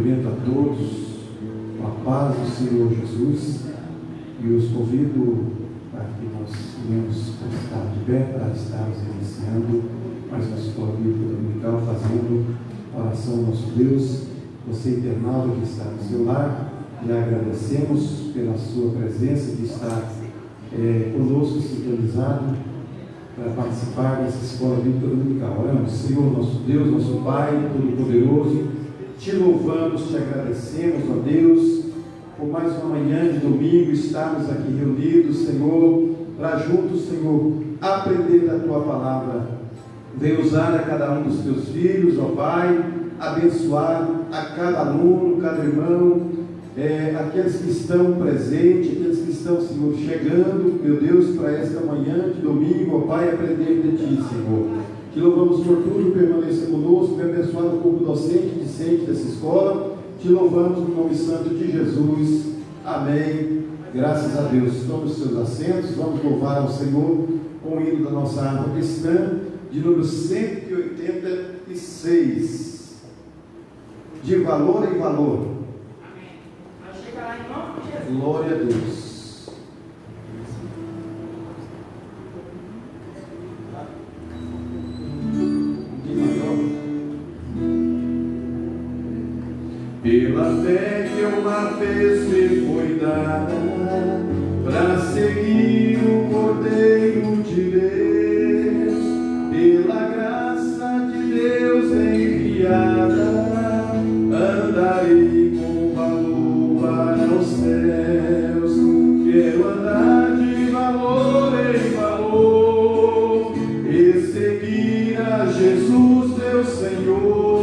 cumprimento a todos com a paz do Senhor Jesus e os convido para que nós venhamos estar de pé para estarmos iniciando mais uma escola bíblica dominical, fazendo a oração ao nosso Deus. Você, internauta que está no seu lar, lhe agradecemos pela sua presença, de estar conosco, sintonizado, para participar dessa escola bíblica dominical. Oramos. Senhor, nosso Deus, nosso Pai Todo-Poderoso, te louvamos, te agradecemos, ó Deus, por mais uma manhã de domingo, estarmos aqui reunidos, Senhor, para juntos, Senhor, aprender da Tua Palavra. Venha usar a cada um dos Teus filhos, ó Pai, abençoar a cada aluno, cada irmão, aqueles que estão presentes, aqueles que estão, Senhor, chegando, meu Deus, para esta manhã de domingo, ó Pai, aprender de Ti, Senhor. Te louvamos por tudo, permaneça conosco, venha abençoar o corpo docente e discente dessa escola. Te louvamos no nome santo de Jesus. Amém. Graças a Deus. Tome os seus assentos, vamos louvar ao Senhor com o hino da nossa harpa cristã, de número 186. De valor em valor. Amém. Vai chegar lá em nome de Jesus. Glória a Deus. Pela fé que uma vez me foi dada, para seguir o Cordeiro de Deus, pela graça de Deus enviada, andarei com valor para os céus. Quero andar de valor em valor e seguir a Jesus, meu Senhor.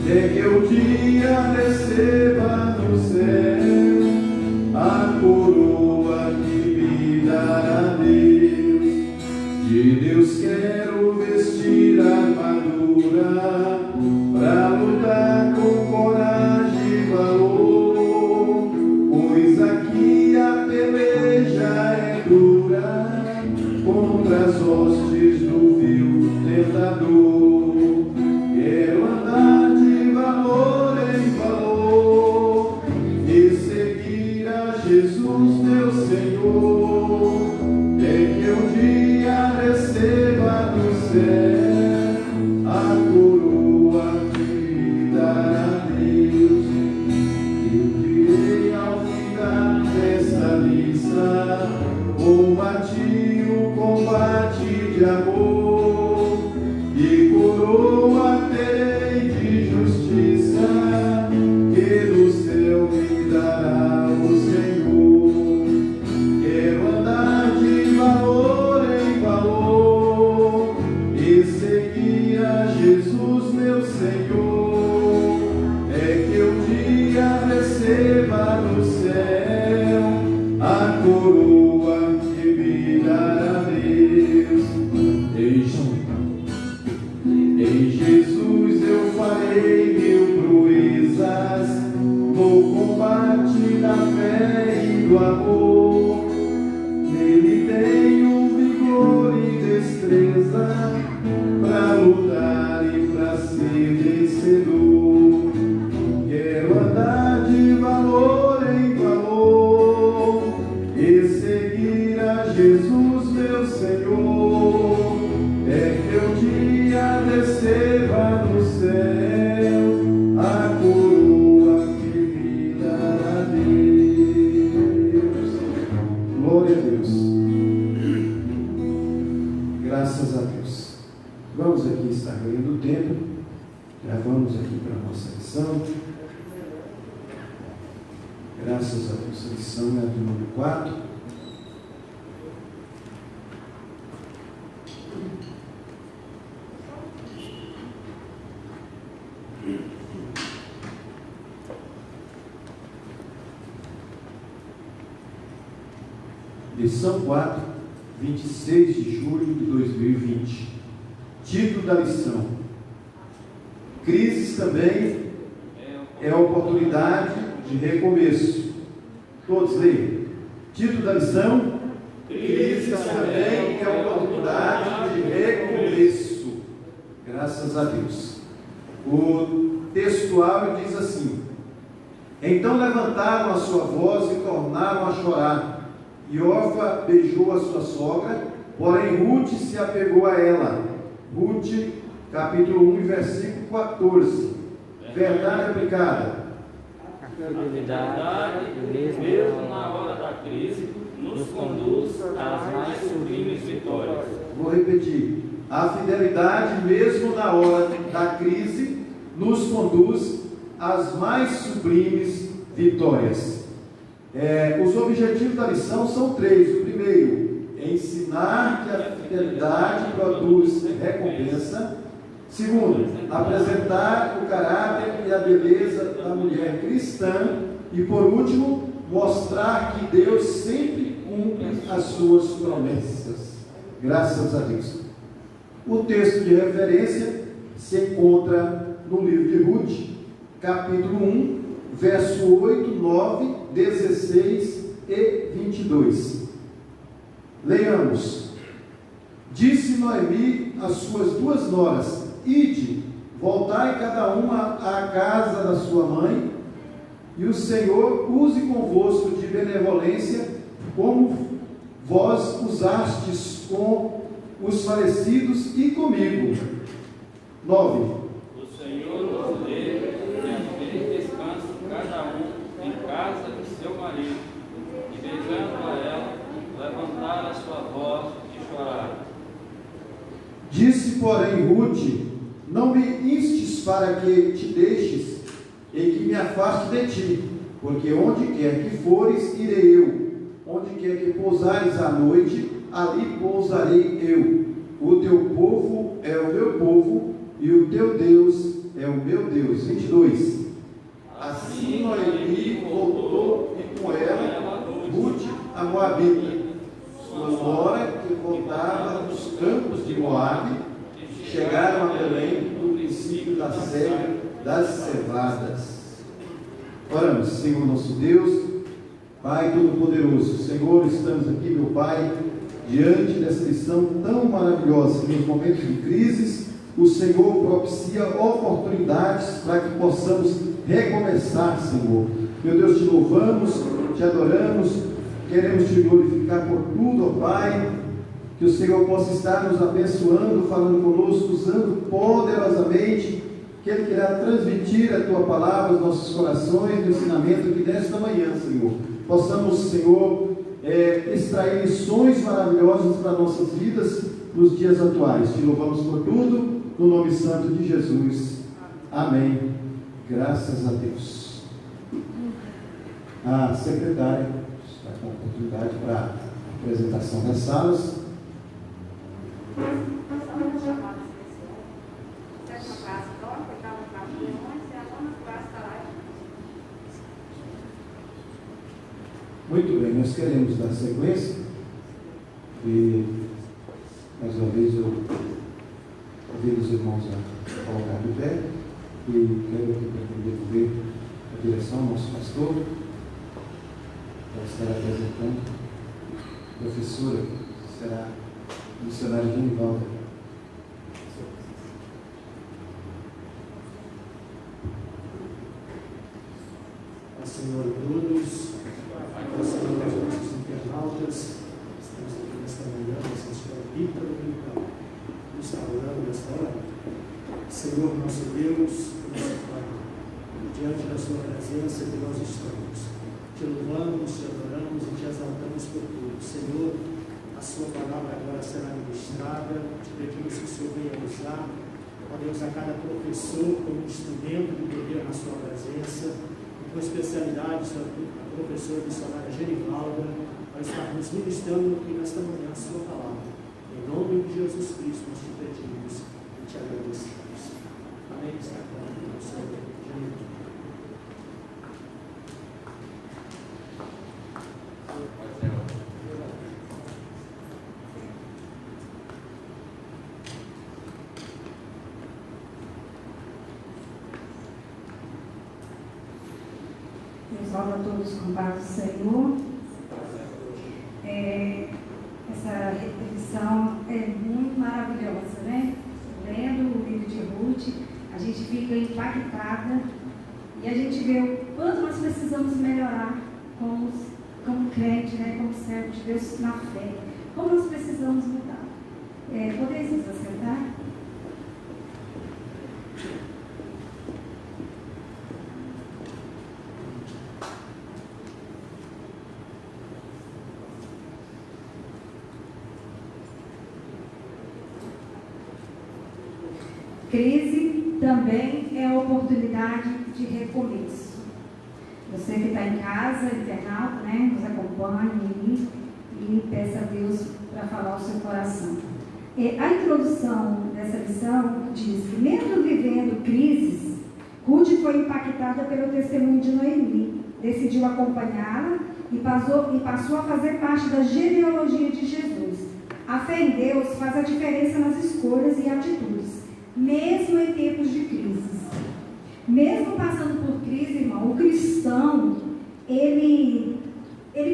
É que o dia receba no céu a coroa que me dará Deus. De Deus quero vestir a armadura para lutar com coragem e valor, pois aqui a peleja é dura contra as hostes do vil tentador. Quero andar de valor em valor e seguir a Jesus, meu Senhor. É que um dia receba do céu a coroa que me dará Deus. Eu direi ao final desta lista, combati o combate de amor e coroa terei de justiça, que do céu me dará o Senhor. Quero andar de valor em valor e seguir a Jesus, meu Senhor. É que um dia receba no céu a coroa que me dará Deus. Em Jesus eu farei mil proezas no combate da fé e do amor. Nele tenho vigor e destreza para lutar e para ser vencedor. Quero andar de valor em valor e seguir a Jesus, meu Senhor. É que um dia receba no céu a coroa que me dará Deus. Glória a Deus. Graças a Deus. Vamos aqui estar ganhando tempo. Já vamos aqui para a nossa lição. Graças a Deus. A lição é a do número 4. Lição 4, 26 de julho de 2020. Título da lição: Crises também é oportunidade de recomeço. Todos leiam. Título da lição: Crises também é oportunidade de recomeço. Graças a Deus. O O textual diz assim: então levantaram a sua voz e tornaram a chorar. E Orfa beijou a sua sogra, porém Ruth se apegou a ela. Ruth, capítulo 1, versículo 14. Verdade aplicada. A fidelidade, mesmo na hora da crise, nos conduz às mais sublimes vitórias. Vou repetir. A fidelidade, mesmo na hora da crise, nos conduz às mais sublimes vitórias. Os objetivos da lição são 3. O primeiro, ensinar que a fidelidade produz recompensa. Segundo, apresentar o caráter e a beleza da mulher cristã. E por último, mostrar que Deus sempre cumpre as suas promessas. Graças a Deus. O texto de referência se encontra no livro de Ruth, capítulo 1, verso 8, 9, 16 e 22. Leiamos. Disse Noemi às suas 2 noras: ide, voltai cada uma à casa da sua mãe, e o Senhor use convosco de benevolência, como vós usastes com os falecidos e comigo. 9. O Senhor nos dê e descanso cada um em casa de seu marido, e beijando a ela, levantar a sua voz e chorar. Disse, porém, Ruth: não me instes para que te deixes e que me afaste de ti, porque onde quer que fores, irei eu. Onde quer que pousares à noite, ali pousarei eu. O teu povo é o meu povo, e o teu Deus é o meu Deus. 22. Assim Noemi voltou, e com ela Ruth a Moabita, sua nora, que voltava dos campos de Moabe. Chegaram a Belém no princípio da cega das cevadas. Oramos. Senhor nosso Deus, Pai Todo-Poderoso, Senhor, estamos aqui, meu Pai, diante dessa lição tão maravilhosa. Nos momentos de crises, o Senhor propicia oportunidades para que possamos recomeçar, Senhor. Meu Deus, te louvamos, te adoramos, queremos te glorificar por tudo, ó Pai. Que o Senhor possa estar nos abençoando, falando conosco, usando poderosamente, que Ele queira transmitir a Tua palavra aos nossos corações, no ensinamento que nesta manhã, Senhor, possamos, Senhor, extrair lições maravilhosas para nossas vidas nos dias atuais. Te louvamos por tudo, no nome santo de Jesus. Amém. Graças a Deus. A secretária está com a oportunidade para a apresentação das salas. Muito bem, nós queremos dar sequência e mais uma vez eu convido os irmãos a colocar de pé e quero aqui para devolver a direção ao nosso pastor para estar apresentando a professora, que será a missionária Genivalda. Senhor a todos, Senhor aos nossos internautas, estamos aqui nesta manhã, nessa escola bíblica dominical, nos falando nesta hora. Senhor nosso Deus, nosso Pai, diante da Sua presença que nós estamos, te louvamos, te adoramos e te exaltamos por tudo. Senhor, a Sua palavra agora será ministrada, te pedimos que o Senhor venha usar, ó Deus, a cada professor como instrumento de poder na Sua presença, com especialidade, a professora missionária Genivalda, para estar nos ministrando aqui nesta manhã a Sua palavra. Em nome de Jesus Cristo, nós te pedimos e te agradecemos. Amém. Está com o Senhor Genivalda. Salve a todos com paz do Senhor. Essa repetição é muito maravilhosa, né? Lendo o livro de Ruth, a gente fica impactada e a gente vê o quanto nós precisamos melhorar como crente, né, como servo de Deus na fé. Como nós precisamos mudar. Podeis nos assentar? Crise também é oportunidade de recomeço. Você que está em casa, internauta, né, nos acompanhe aí e peça a Deus para falar o seu coração. A introdução dessa lição diz que, mesmo vivendo crises, Ruth foi impactada pelo testemunho de Noemi, decidiu acompanhá-la e passou a fazer parte da genealogia de Jesus. A fé em Deus faz a diferença nas escolhas e atitudes, mesmo em tempos de crises. Mesmo passando por crise, irmão, o cristão, ele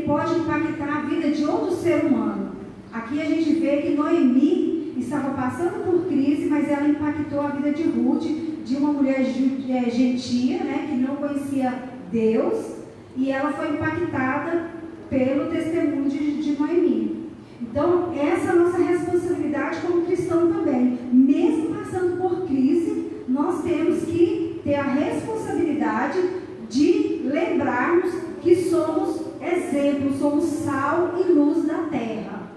pode impactar a vida de outro ser humano. Aqui a gente vê que Noemi estava passando por crise, mas ela impactou a vida de Ruth, de uma mulher gentia, né, que não conhecia Deus, e ela foi impactada pelo testemunho de Noemi. Então, essa é a nossa responsabilidade como cristão também. Mesmo passando por crise, nós temos que ter a responsabilidade de lembrarmos que somos exemplo, somos sal e luz da terra.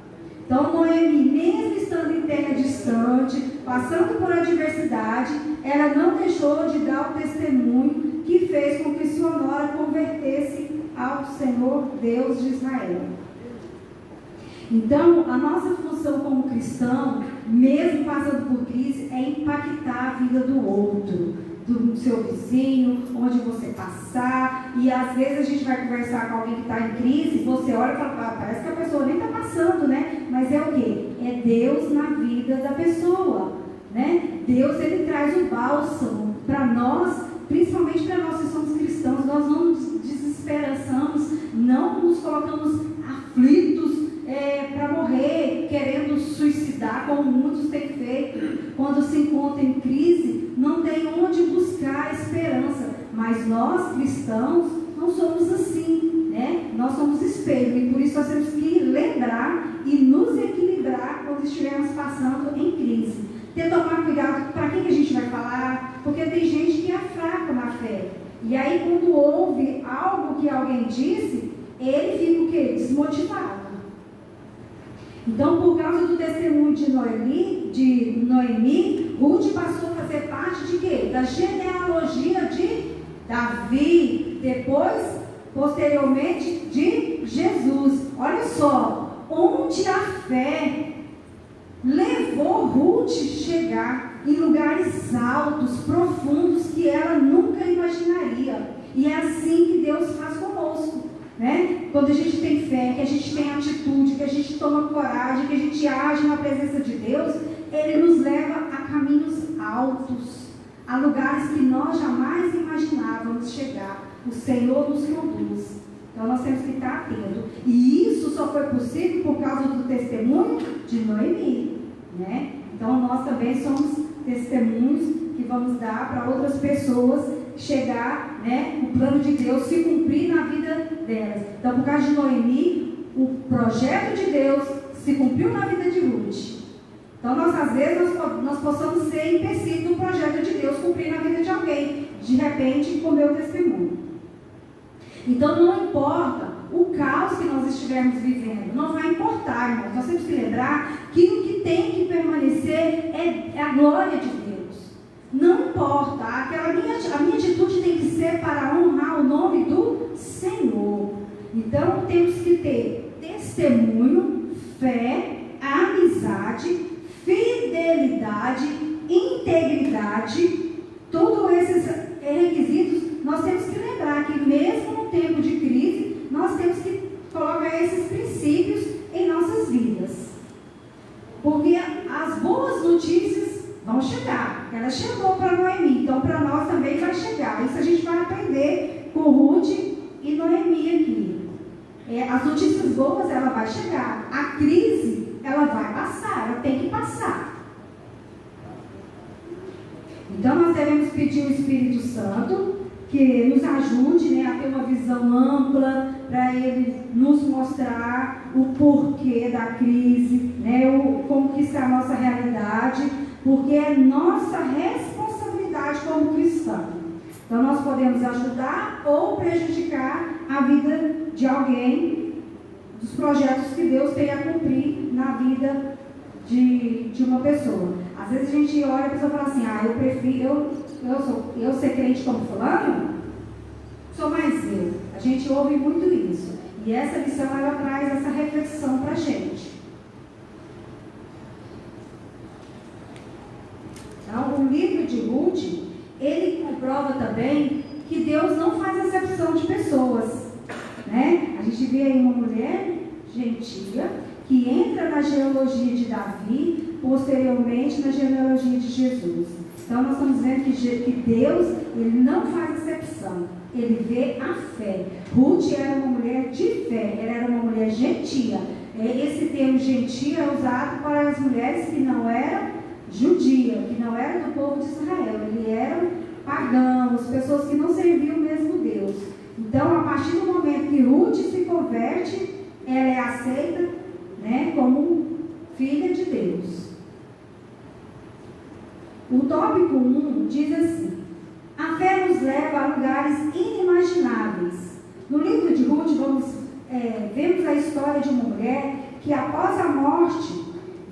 Então, Noemi, mesmo estando em terra distante, passando por adversidade, ela não deixou de dar o testemunho que fez com que sua nora convertesse ao Senhor Deus de Israel. Então, a nossa função como cristão, mesmo passando por crise, é impactar a vida do outro, do seu vizinho, onde você passar. E às vezes a gente vai conversar com alguém que está em crise, você olha e fala, parece que a pessoa nem está passando, né? Mas é o quê? É Deus na vida da pessoa, né? Deus, Ele traz o bálsamo para nós, principalmente para nós que somos cristãos. Nós não nos desesperançamos, não nos colocamos aflitos, para morrer, querendo suicidar, como muitos têm feito. Quando se encontram em crise, não tem onde buscar esperança. Mas nós, cristãos, não somos assim, né? Nós somos espelho, e por isso nós temos que lembrar e nos equilibrar quando estivermos passando em crise. Ter que tomar cuidado para quem a gente vai falar, porque tem gente que é fraca na fé. E aí, quando ouve algo que alguém disse, ele fica o quê? Desmotivado. Então, por causa do testemunho de Noemi, Ruth passou a fazer parte de quê? Da genealogia de Davi, depois, posteriormente, de Jesus. Olha só, onde a fé levou Ruth chegar em lugares altos, profundos, que ela nunca imaginaria. E é assim que Deus faz conosco. Né? Quando a gente tem fé, que a gente tem atitude, que a gente toma coragem, que a gente age na presença de Deus, Ele nos leva a caminhos altos, a lugares que nós jamais imaginávamos chegar. O Senhor nos conduz. Então nós temos que estar atentos. E isso só foi possível por causa do testemunho de Noemi, né? Então nós também somos testemunhos que vamos dar para outras pessoas chegar, né, o plano de Deus se cumprir na vida delas. Então, por causa de Noemi, o projeto de Deus se cumpriu na vida de Ruth. Então, às vezes, nós possamos ser empecilho do projeto de Deus cumprir na vida de alguém, de repente, com meu testemunho. Então, não importa o caos que nós estivermos vivendo, não vai importar, irmãos. Nós temos que lembrar que o que tem que permanecer é a glória de Deus. Não importa, a minha atitude tem que ser para honrar o nome do Senhor. Então, temos que ter testemunho, fé, amizade, fidelidade, integridade. Todos esses requisitos, nós temos que lembrar que mesmo no tempo de crise, nós temos que colocar esses princípios em nossas vidas. Porque as boas notícias vão chegar. Ela chegou para Noemi, então para nós também vai chegar. Isso a gente vai aprender com Ruth e Noemi aqui. As notícias boas, ela vai chegar. A crise, ela vai passar, ela tem que passar. Então nós devemos pedir o Espírito Santo que nos ajude, né, a ter uma visão ampla, para ele nos mostrar o porquê da crise, né, como que está a nossa realidade, porque é nossa responsabilidade como cristão. Então nós podemos ajudar ou prejudicar a vida de alguém, dos projetos que Deus tem a cumprir na vida de uma pessoa. Às vezes a gente olha e a pessoa fala assim, eu prefiro, eu ser crente como fulano, sou mais eu. A gente ouve muito isso. E essa lição, ela traz essa reflexão para a gente. Então, o livro de Ruth, ele comprova também que Deus não faz acepção de pessoas, né? A gente vê aí uma mulher gentia que entra na genealogia de Davi, posteriormente na genealogia de Jesus. Então nós estamos vendo que Deus, ele não faz acepção, ele vê a fé. Ruth era uma mulher de fé, ela era uma mulher gentia. Esse termo gentia é usado para as mulheres que não eram judias, que não eram do povo de Israel, eles eram pagãos, pessoas que não serviam o mesmo Deus. Então, a partir do momento que Ruth se converte, ela é aceita, né, como filha de Deus. O tópico 1 diz assim: a fé nos leva a lugares inimagináveis. No livro de Ruth, vemos a história de uma mulher que, após a morte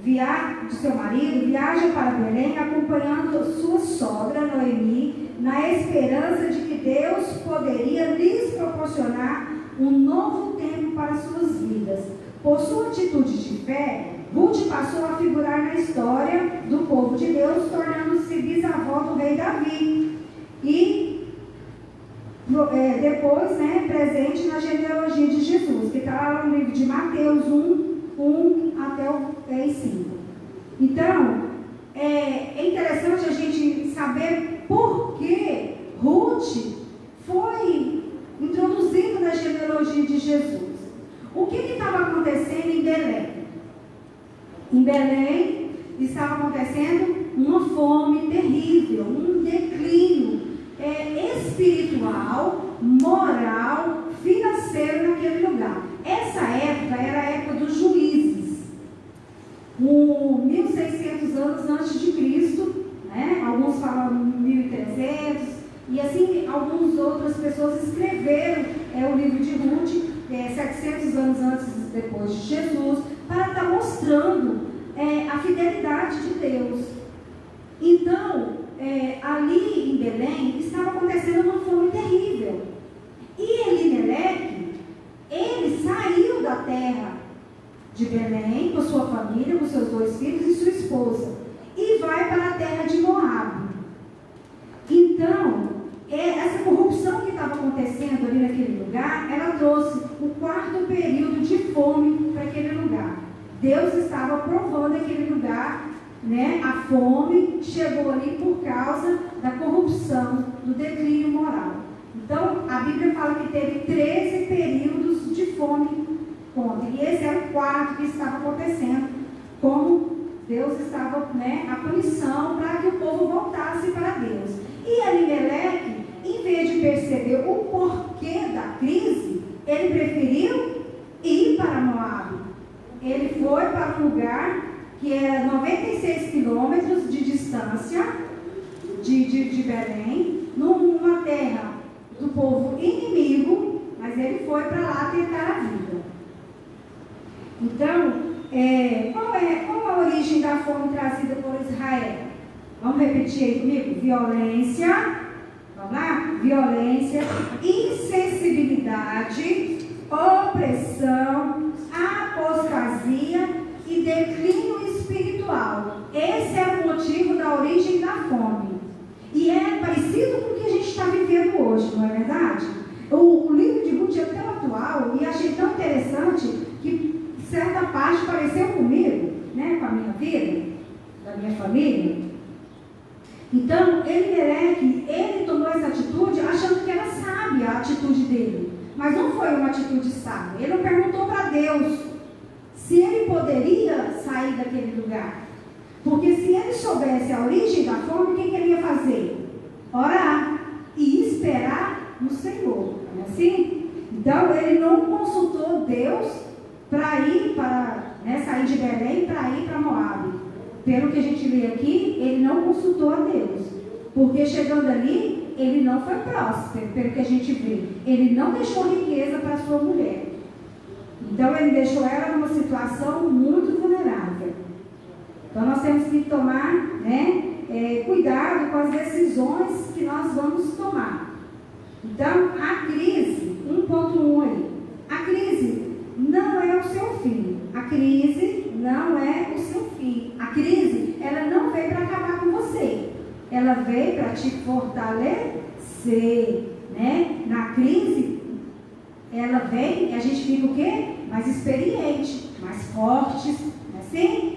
de seu marido, viaja para Belém, acompanhando sua sogra, Noemi, na esperança de que Deus poderia lhes proporcionar um novo tempo para suas vidas. Por sua atitude de fé, Ruth passou a figurar na história do povo de Deus, tornando-se bisavó do rei Davi. E depois, presente na genealogia de Jesus, que está lá no livro de Mateus 1 até o 5. Então, é interessante a gente saber por que Ruth foi introduzida na genealogia de Jesus. O que estava acontecendo em Belém? Em Belém estava acontecendo uma fome terrível, um declínio espiritual, moral, financeiro naquele lugar. Essa época era a época dos juízes, 1600 anos antes de Cristo, né? Alguns falam 1300, e assim algumas outras pessoas escreveram o livro de Ruth 700 anos antes depois de Jesus, para estar mostrando a fidelidade de Deus. Então, ali em Belém estava acontecendo uma fome terrível. E Elimeleque, ele saiu da terra de Belém com sua família, com seus 2 filhos e sua esposa, e vai para a terra de Moabe. Então, essa corrupção que estava acontecendo ali naquele lugar, ela trouxe o 4º período de fome para aquele lugar. Deus estava provando aquele lugar, né? A fome chegou ali por causa da corrupção, do declínio moral. Então, a Bíblia fala que teve 13 períodos de fome contra, e esse era o 4º que estava acontecendo, como Deus estava, a punição para que o povo voltasse para Deus. E Elimeleque, em vez de perceber o porquê da crise, ele preferiu ir para Moabe. Ele foi para um lugar que era 96 quilômetros de distância de Belém, numa terra do povo inimigo, mas ele foi para lá tentar a vida. Então, qual a origem da fome trazida por Israel? Vamos repetir aí comigo? Violência, vamos lá? Violência, insensibilidade, opressão, apostasia e declínio espiritual. Esse é o motivo da origem da fome. E é parecido com o que a gente está vivendo hoje, não é verdade? O livro de Ruth é tão atual e achei tão interessante que certa parte pareceu comigo, com a minha vida, da minha família. Então, ele tomou essa atitude achando que era sábia a atitude dele. Mas não foi uma atitude sábia. Ele não perguntou para Deus se ele poderia sair daquele lugar. Porque se ele soubesse a origem da fome, o que ele ia fazer? Orar e esperar no Senhor. Não é assim? Então, ele não consultou Deus para ir sair de Belém para ir para Moabe. Pelo que a gente lê aqui, ele não consultou a Deus. Porque chegando ali, ele não foi próspero, pelo que a gente vê. Ele não deixou riqueza para sua mulher. Então, ele deixou ela numa situação muito vulnerável. Então, nós temos que tomar, cuidado com as decisões que nós vamos tomar. Então, a crise, 1.1 aí, a crise não é o seu fim. A crise não é o seu fim. A crise, ela não veio para acabar com você. Ela veio para te fortalecer, né? Na crise, ela vem e a gente fica o quê? Mais experiente, mais fortes, não é assim?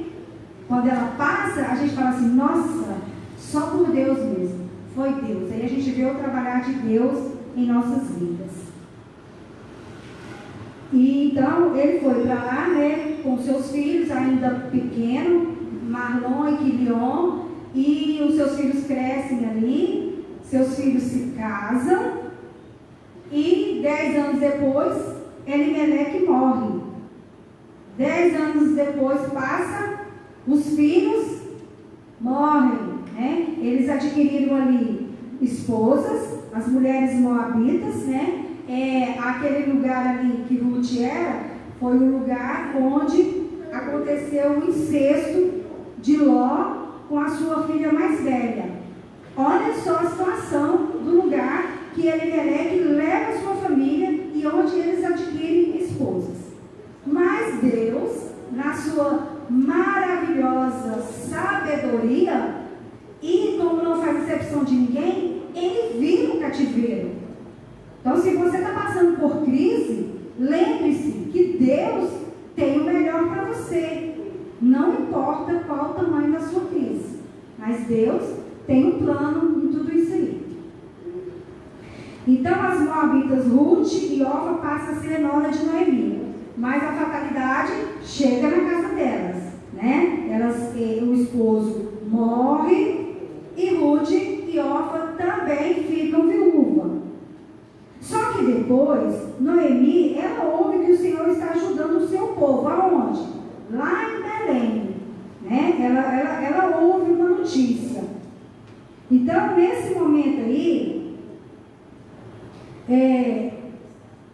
Quando ela passa, a gente fala assim, nossa, só por Deus mesmo. Foi Deus. Aí a gente vê o trabalhar de Deus em nossas vidas. E então, ele foi para lá, com seus filhos ainda pequenos, Marlon e Quilion, e os seus filhos crescem ali, seus filhos se casam, e 10 anos depois, Elimeleque morre. 10 anos depois passa, os filhos morrem, né? Eles adquiriram ali esposas, as mulheres moabitas, né? Aquele lugar ali que Ruth era, foi o lugar onde aconteceu o incesto de Ló com a sua filha mais velha. Olha só a situação do lugar que Elimeleque leva a sua família e onde eles adquirem esposas. Mas Deus, na sua maravilhosa sabedoria, e como não faz exceção de ninguém, ele vira o cativeiro. Então, se você está passando por crise, lembre-se que Deus tem o melhor para você. Não importa qual o tamanho da sua crise, mas Deus tem um plano em tudo isso aí. Então, as moabitas Ruth e Orfa passam a ser nora de Noemi, mas a fatalidade chega na casa delas, né? O esposo morre e Ruth e Orfa também ficam viúvas. Só que depois, Noemi, ela ouve que o Senhor está ajudando o seu povo. Aonde? Lá em Belém, né? Ela ouve uma notícia. Então, nesse momento aí,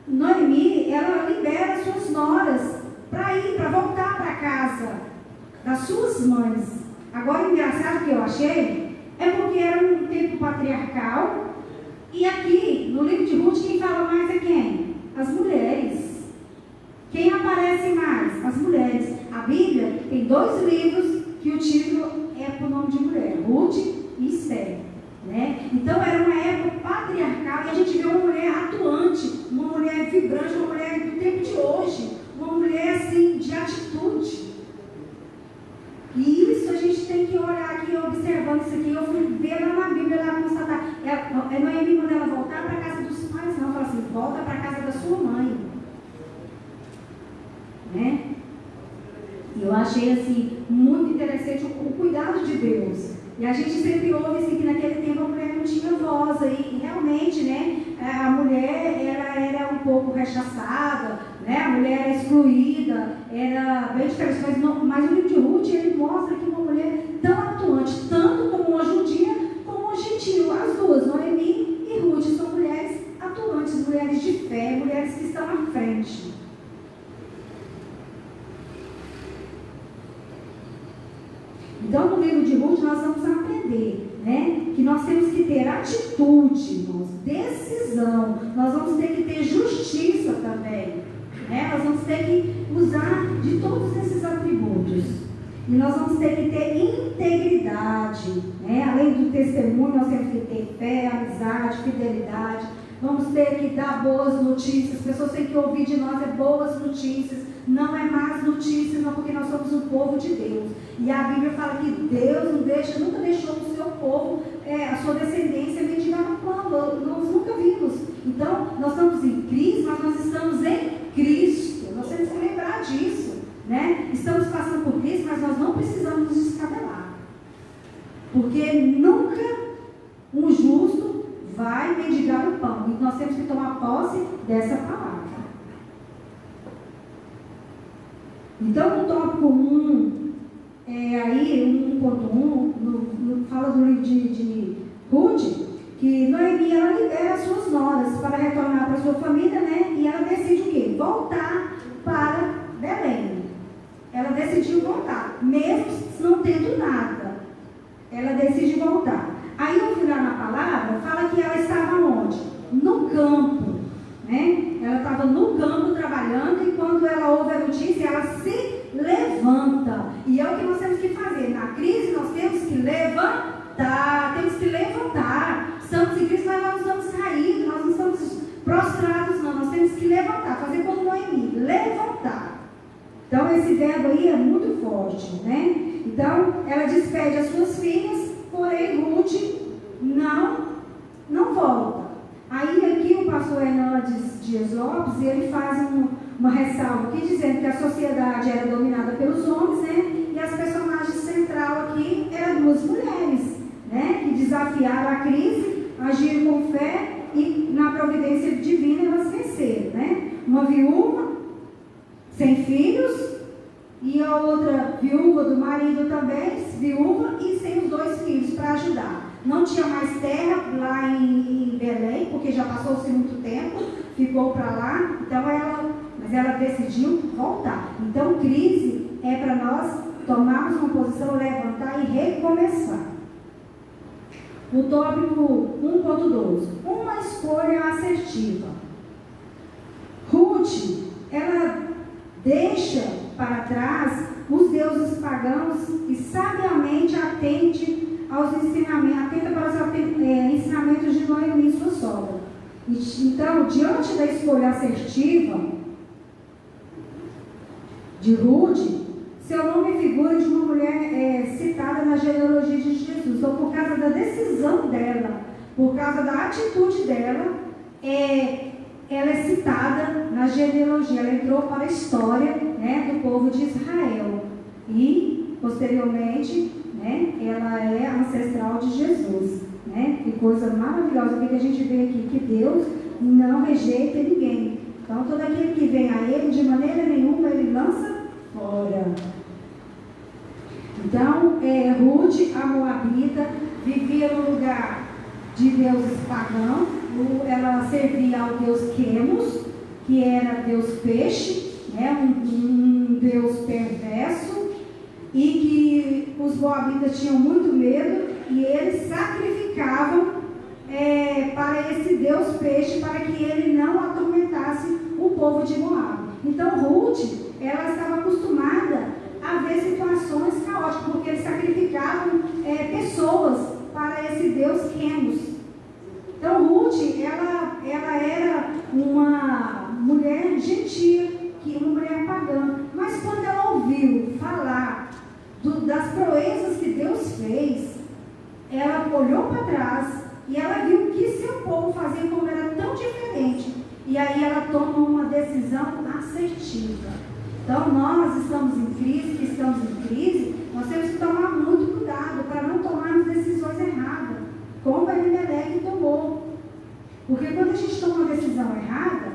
Noemi, ela libera suas noras para voltar para casa das suas mães. Agora, o engraçado que eu achei é porque era um tempo patriarcal. E aqui, no livro de Ruth, quem fala mais é quem? As mulheres. Quem aparece mais? As mulheres. A Bíblia tem 2 livros que o título é por nome de mulher, Ruth e Esther, né? Então era uma época patriarcal e a gente vê uma mulher atuante, uma mulher vibrante, uma mulher do tempo de hoje, uma mulher assim, de atitude. E isso a gente tem que olhar aqui, observando isso aqui. Eu fui ver lá na Bíblia, lá constatar. Noemi, quando ela voltar para a casa dos pais, não, fala assim, volta para a casa da sua mãe. Né? E eu achei assim, muito interessante o cuidado de Deus. E a gente sempre ouve assim, que naquele tempo a mulher não tinha voz. E realmente, né, a mulher era um pouco rechaçada, né? A mulher era excluída, era bem diferente. Mas o livro de Ruth, ele mostra que uma mulher tão atuante, tanto como uma judia, como uma gentil. As duas, Noemi e Ruth, são mulheres atuantes, mulheres de fé, mulheres que estão à frente. Então, no livro de Ruth, nós vamos aprender, né, que nós temos que ter atitude, decisão, nós vamos ter que ter justiça também, né? Nós vamos ter que usar de todos esses atributos. E nós vamos ter que ter integridade, né? Além do testemunho, nós temos que ter fé, amizade, fidelidade. Vamos ter que dar boas notícias. As pessoas têm que ouvir de nós boas notícias. Não é más notícias, não, porque nós somos um povo de Deus. E a Bíblia fala que Deus nunca deixou o seu povo, a sua descendência, mendigar no pão. Nós nunca vimos. Então, nós estamos em crise, mas nós estamos em Cristo. Nós temos que lembrar disso, né? Estamos passando por crise, mas nós não precisamos nos descabelar. Porque nunca um justo vai mendigar o pão. E nós temos que tomar posse dessa palavra. Então, no tópico 1, aí 1.1, fala do livro de Ruth, que Noemi, ela libera as suas noras para retornar para a sua família, né? E ela decide o quê? Voltar para Belém. Ela decidiu voltar, mesmo não tendo nada. Ela decide voltar. Aí, ao final na palavra, fala que ela estava onde? No campo, né? Ela estava no campo trabalhando e quando ela ouve a notícia, ela se levanta. E é o que nós temos que fazer. Na crise, nós temos que levantar. Temos que levantar. Estamos em crise, mas nós não estamos caídos, nós não estamos prostrados, não. Nós temos que levantar, fazer como Noemi, levantar. Então, esse verbo aí é muito forte, né? Então, ela despede as suas filhas, porém, Ruth não volta. Aí, aqui, o pastor Hernandes Dias Lopes, ele faz uma ressalva aqui, dizendo que a sociedade era dominada pelos homens, né? E as personagens central aqui eram duas mulheres, né? Que desafiaram a crise, agiram com fé e na providência divina elas venceram, né? Uma viúva sem filhos e a outra viúva do marido também, viúva e sem os 2 filhos para ajudar. Não tinha mais terra lá em Belém, porque já passou-se muito tempo, ficou para lá, então mas ela decidiu voltar. Então, crise é para nós tomarmos uma posição, levantar e recomeçar. O tópico 1.12, uma escolha assertiva. Ruth, ela deixa para trás os deuses pagãos e sabiamente atenta para os ensinamentos de Noemi, sua sogra. Então, diante da escolha assertiva de Ruth, seu nome figura de uma mulher citada na genealogia de Jesus. Então, por causa da decisão dela, por causa da atitude dela, ela é citada na genealogia. Ela entrou para a história, né, do povo de Israel. E, posteriormente, né, ela é ancestral de Jesus. Né? Que coisa maravilhosa. O que a gente vê aqui? Que Deus não rejeita ninguém. Então, todo aquele que vem a Ele, de maneira nenhuma, Ele lança fora. Então, Ruth, a Moabita, vivia no lugar de deuses pagãos. Ela servia ao deus Quemos, que era deus peixe, né? um deus perverso, e que os moabitas tinham muito medo, e eles sacrificavam para esse deus peixe, para que ele não atormentasse o povo de Moab. Então, Ruth, ela estava acostumada a ver situações caóticas, porque eles sacrificavam pessoas para esse deus Quemos. Então, Ruth, ela era uma mulher gentia, uma mulher pagã. Mas quando ela ouviu falar das proezas que Deus fez, ela olhou para trás e ela viu o que seu povo fazia, como era tão diferente. E aí ela toma uma decisão assertiva. Então, nós estamos em crise, nós temos que tomar muito cuidado para não tomarmos decisões erradas, como Elimelec tomou. Porque quando a gente toma uma decisão errada,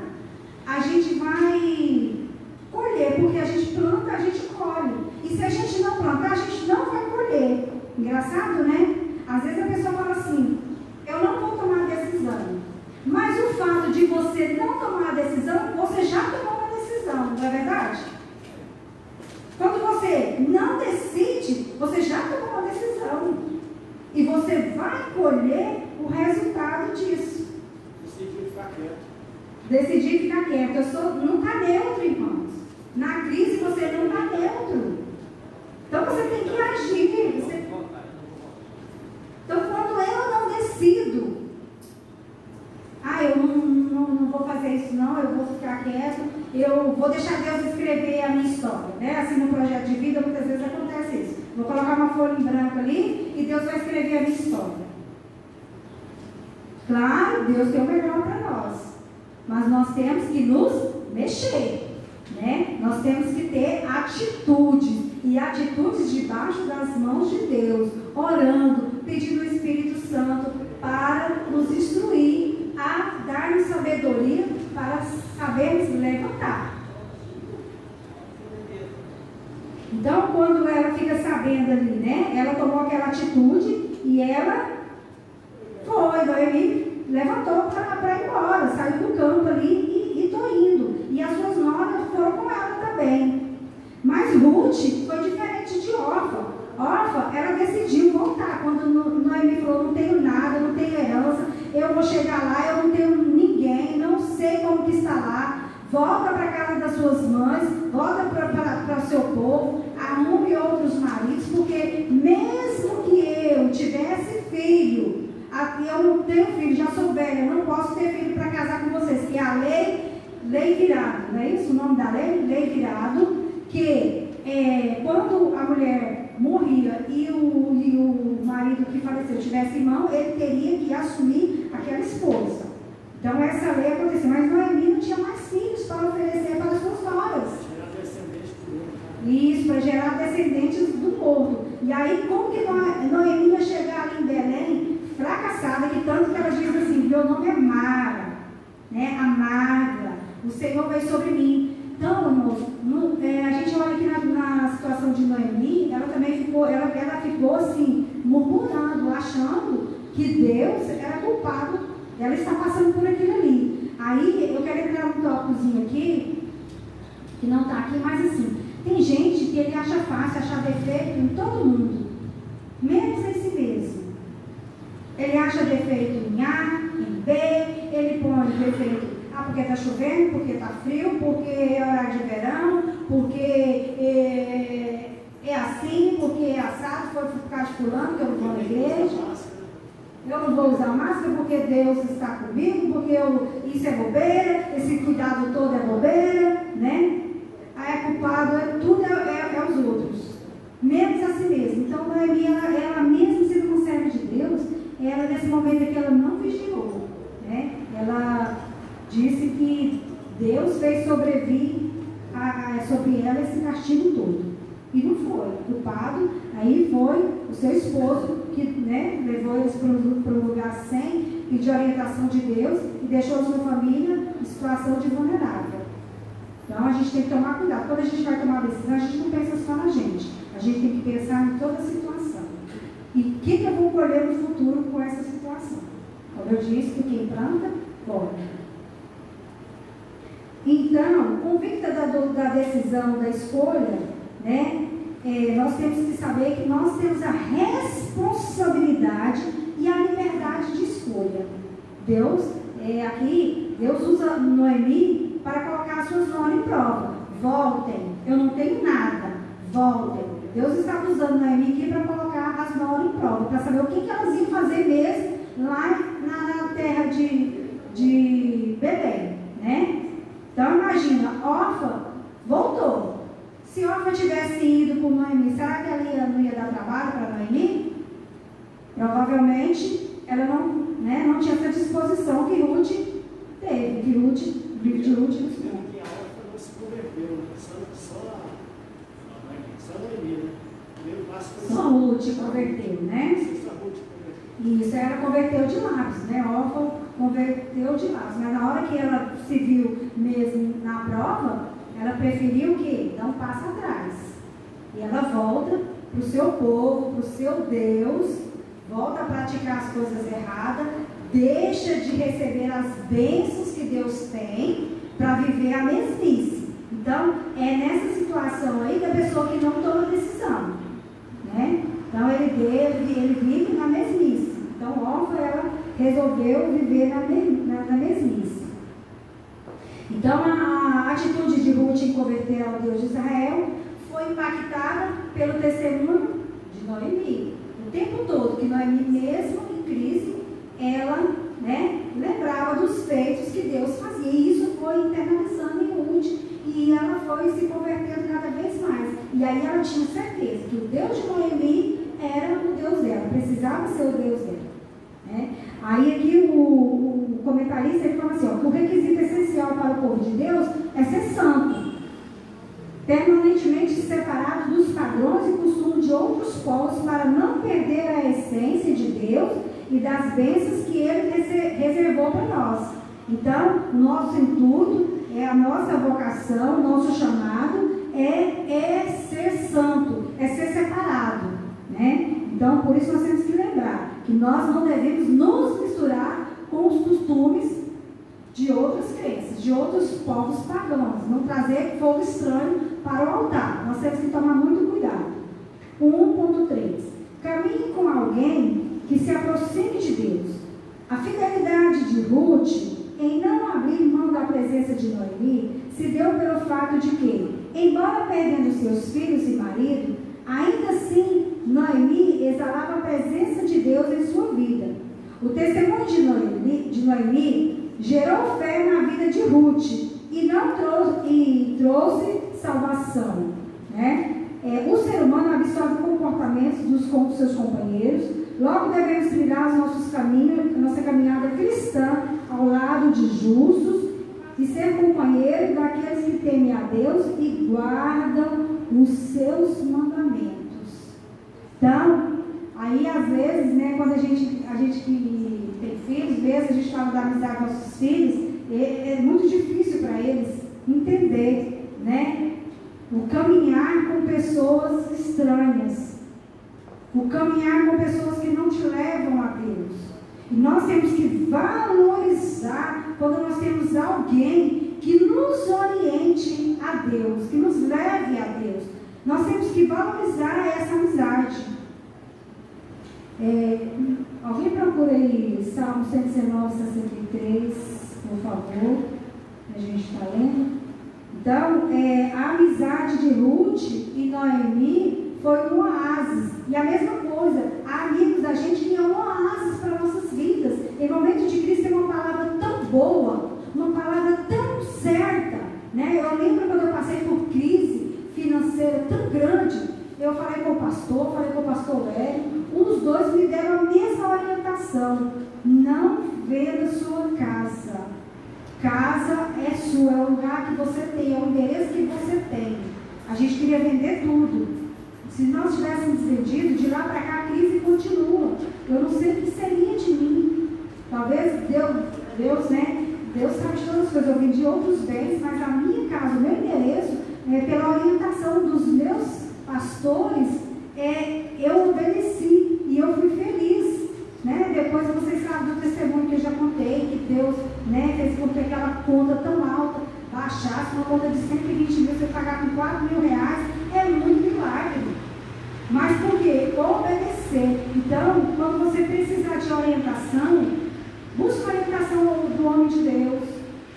a gente vai colher, porque a gente planta, a gente colhe. E se a gente não plantar, a gente não vai colher. Engraçado, né? Às vezes a pessoa fala assim, eu não vou tomar a decisão. Mas o fato de você não tomar a decisão, você já tomou uma decisão, não é verdade? Quando você não decide, você já tomou uma decisão. E você vai colher o resultado disso. Decidir ficar quieto. Decidir ficar quieto. Não está neutro, irmãos. Na crise você não está neutro. Então você tem que agir. Então quando eu não decido, eu não vou fazer isso não, eu vou ficar quieto, eu vou deixar Deus escrever a minha história, né? Assim no projeto de vida muitas vezes acontece isso. Vou colocar uma folha em branco ali e Deus vai escrever a minha história. Claro, Deus tem o melhor para nós, mas nós temos que nos mexer, né? Nós temos que ter atitudes, e atitudes debaixo das mãos de Deus, orando, pedindo o Espírito Santo para nos instruir, a dar-nos sabedoria para sabermos levantar. Então, quando ela fica sabendo ali, né, ela tomou aquela atitude e ela foi, Noemi levantou para ir embora, saiu do campo ali e estou indo. E as suas noras foram com ela também. Mas Ruth foi diferente de Orfa. Orfa, ela decidiu voltar. Quando Noemi falou, não tenho nada, não tenho herança, eu vou chegar lá, eu não tenho ninguém, não sei como que está lá. Volta para a casa das suas mães, volta para o seu povo, arrume outros maridos, porque mesmo que eu tivesse filho, eu não tenho filho, já sou velha, não posso ter filho para casar com vocês, que é a lei virado, não é isso o nome da lei? Lei virado, que quando a mulher morria e o marido que faleceu tivesse irmão, ele teria que assumir aquela esposa. Então essa lei aconteceu, mas Noemi não tinha mais filhos para oferecer para as suas noras. Isso, para gerar descendentes do morto. E aí, como que Noemi ia chegar ali em Belém, fracassada, que tanto que ela diz assim, meu nome é Mara, né? Amarga, o Senhor veio sobre mim. Então, irmãos, a gente olha aqui na situação de Noemi, ela também ficou, ela ficou assim, murmurando, achando que Deus era culpado. Ela está passando por aquilo ali. Aí, eu quero entrar num tópicozinho aqui, que não está aqui, mas assim, tem gente que ele acha fácil achar defeito em todo mundo, menos em si mesmo. Ele acha defeito em A, em B, ele põe defeito, porque está chovendo, porque está frio, porque é horário de verão, porque é assim, porque é assado, foi por causa de fulano, que eu não vou na igreja. Eu não vou usar máscara porque Deus está comigo, porque isso é bobeira, esse cuidado todo é bobeira, né? Aí é culpado, tudo é os outros, menos a si mesmo. Então, Noemi, ela mesmo sendo uma serva de Deus, ela nesse momento aqui, ela não vigiou, né? Ela disse que Deus fez sobrevir sobre ela esse castigo todo. E não foi. O culpado aí foi o seu esposo, que, né, levou eles para um lugar sem pedir orientação de Deus e deixou a sua família em situação de vulnerável. Então a gente tem que tomar cuidado. Quando a gente vai tomar decisão, a gente não pensa só na gente. A gente tem que pensar em toda a situação. E o que eu vou colher no futuro com essa situação? Como eu disse, que quem planta, colhe. Então, convicta da decisão, da escolha, né? Nós temos que saber que nós temos a responsabilidade e a liberdade de escolha. Deus usa Noemi para colocar as suas noras em prova. Voltem, eu não tenho nada, voltem. Deus estava usando Noemi aqui para colocar as noras em prova, para saber o que elas iam fazer mesmo lá na terra de Belém, né? Então imagina, Orfa voltou. Se Orfa tivesse ido com Noemi, será que ela não ia dar trabalho para Noemi? Provavelmente ela não tinha essa disposição que Ruth teve, que o livro de Ruth nos conta. Que a Orfa não se converteu, só Noemi, né? Só Ruth converteu, né? Isso, ela converteu de lábios, né? Orfa converteu de lábios, mas na hora que ela se viu mesmo na prova, ela preferiu o quê? Dar um passo atrás. E ela volta para o seu povo, para o seu Deus, volta a praticar as coisas erradas, deixa de receber as bênçãos que Deus tem para viver a mesmice. Então, é nessa situação aí da pessoa que não toma decisão, né? Então, ele vive na mesmice. Então, Orfa, ela resolveu viver na mesmice. Então, a atitude de Ruth em converter ao Deus de Israel foi impactada pelo testemunho de Noemi. O tempo todo que Noemi, mesmo em crise, ela, né, lembrava dos feitos que Deus fazia. E isso foi internalizando em Ruth. E ela foi se convertendo cada vez mais. E aí ela tinha certeza que o Deus de Noemi era o Deus dela, precisava ser o Deus dela, né? Aí aqui o comentarista ele fala assim, ó, que o requisito essencial para o povo de Deus é ser santo. permanentemente separados dos padrões e costumes de outros povos para não perder a essência de Deus e das bênçãos que Ele reservou para nós. Então, o nosso intuito, a nossa vocação, o nosso chamado é ser santo, é ser separado, né? Então, por isso nós temos que lembrar que nós não devemos nos misturar com os costumes de outras crenças, de outros povos pagãos, não trazer fogo estranho para o altar. Nós temos que tomar muito cuidado. 1.3. Caminhe com alguém que se aproxime de Deus. A fidelidade de Ruth em não abrir mão da presença de Noemi se deu pelo fato de que, embora perdendo seus filhos e marido, ainda assim Noemi exalava a presença de Deus em sua vida. O testemunho de Noemi gerou fé na vida de Ruth e trouxe salvação, né? O ser humano absorve comportamentos dos seus companheiros. Logo devemos trilhar os nossos caminhos, a nossa caminhada cristã ao lado de justos e ser companheiro daqueles que temem a Deus e guardam os seus mandamentos. Então, aí às vezes, né, quando a gente que tem filhos, vezes a gente fala da amizade com nossos filhos, é muito difícil para eles entender, né? O caminhar com pessoas estranhas, o caminhar com pessoas que não te levam a Deus. E nós temos que valorizar quando nós temos alguém que nos oriente a Deus, que nos leve a Deus. Nós temos que valorizar essa amizade. Alguém procura aí Salmo 119, 63, por favor. A gente está lendo. Então, a amizade de Ruth e Noemi foi um oásis. E a mesma coisa, há amigos da gente que é um oásis para nossas vidas. Em momento de crise tem uma palavra tão boa, uma palavra tão certa, né? Eu lembro quando eu passei por crise financeira tão grande, eu falei com o pastor Hélio, os dois me deram a mesma orientação: não venda sua casa. Casa é sua, é o lugar que você tem, é o endereço que você tem. A gente queria vender tudo. Se nós tivéssemos vendido, de lá para cá a crise continua. Eu não sei o que seria de mim. Talvez Deus, né? Deus sabe de todas as coisas. Eu vendi outros bens, mas a minha casa, o meu endereço, pela orientação dos meus pastores, eu obedeci e eu fui feliz. Né? Depois vocês sabem do testemunho que eu já contei, que Deus, né, fez com que aquela conta tão alta baixasse, uma conta de 120 mil, você pagar com 4 mil reais, é muito milagre. Mas por quê? Obedecer. Então, quando você precisar de orientação, busca a orientação do homem de Deus,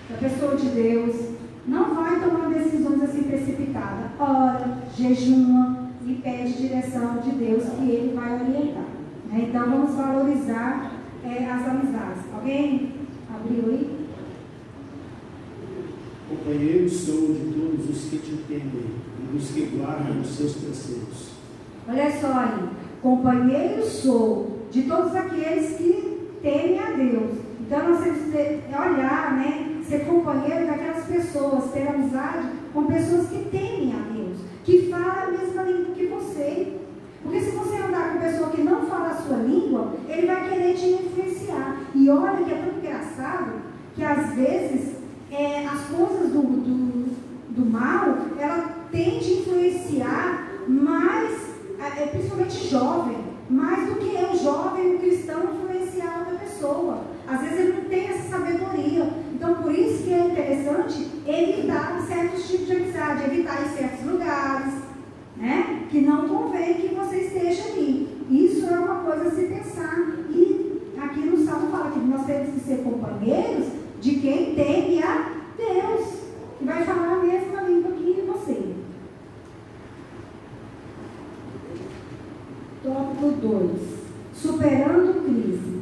da pessoa de Deus. Não vai tomar decisões assim precipitadas. Ora, jejuma e pede direção de Deus que Ele vai orientar. Então vamos valorizar as amizades. Alguém abriu aí? Companheiro sou de todos os que te temem e dos que guardam os seus preceitos. Olha só aí. Companheiro sou de todos aqueles que temem a Deus. Então nós temos que olhar, né? Ser companheiro daquelas pessoas, ter amizade com pessoas que temem a Deus, que falam a mesma língua que você. Porque se você andar com pessoa que não fala a sua língua, ele vai querer te influenciar. E olha que é tão engraçado que às vezes as coisas do mal, ela tende a influenciar mais, principalmente jovem, mais do que o jovem, o cristão influenciar outra pessoa. Às vezes ele não tem essa sabedoria. Então por isso que é interessante evitar certos tipos de amizade, evitar em certos lugares, né? Que não convém que você esteja ali. Isso é uma coisa a se pensar. E aqui no Salmo fala que nós temos que ser companheiros de quem teme a Deus, que vai falar a mesma língua que você. Tópico 2. Superando crise.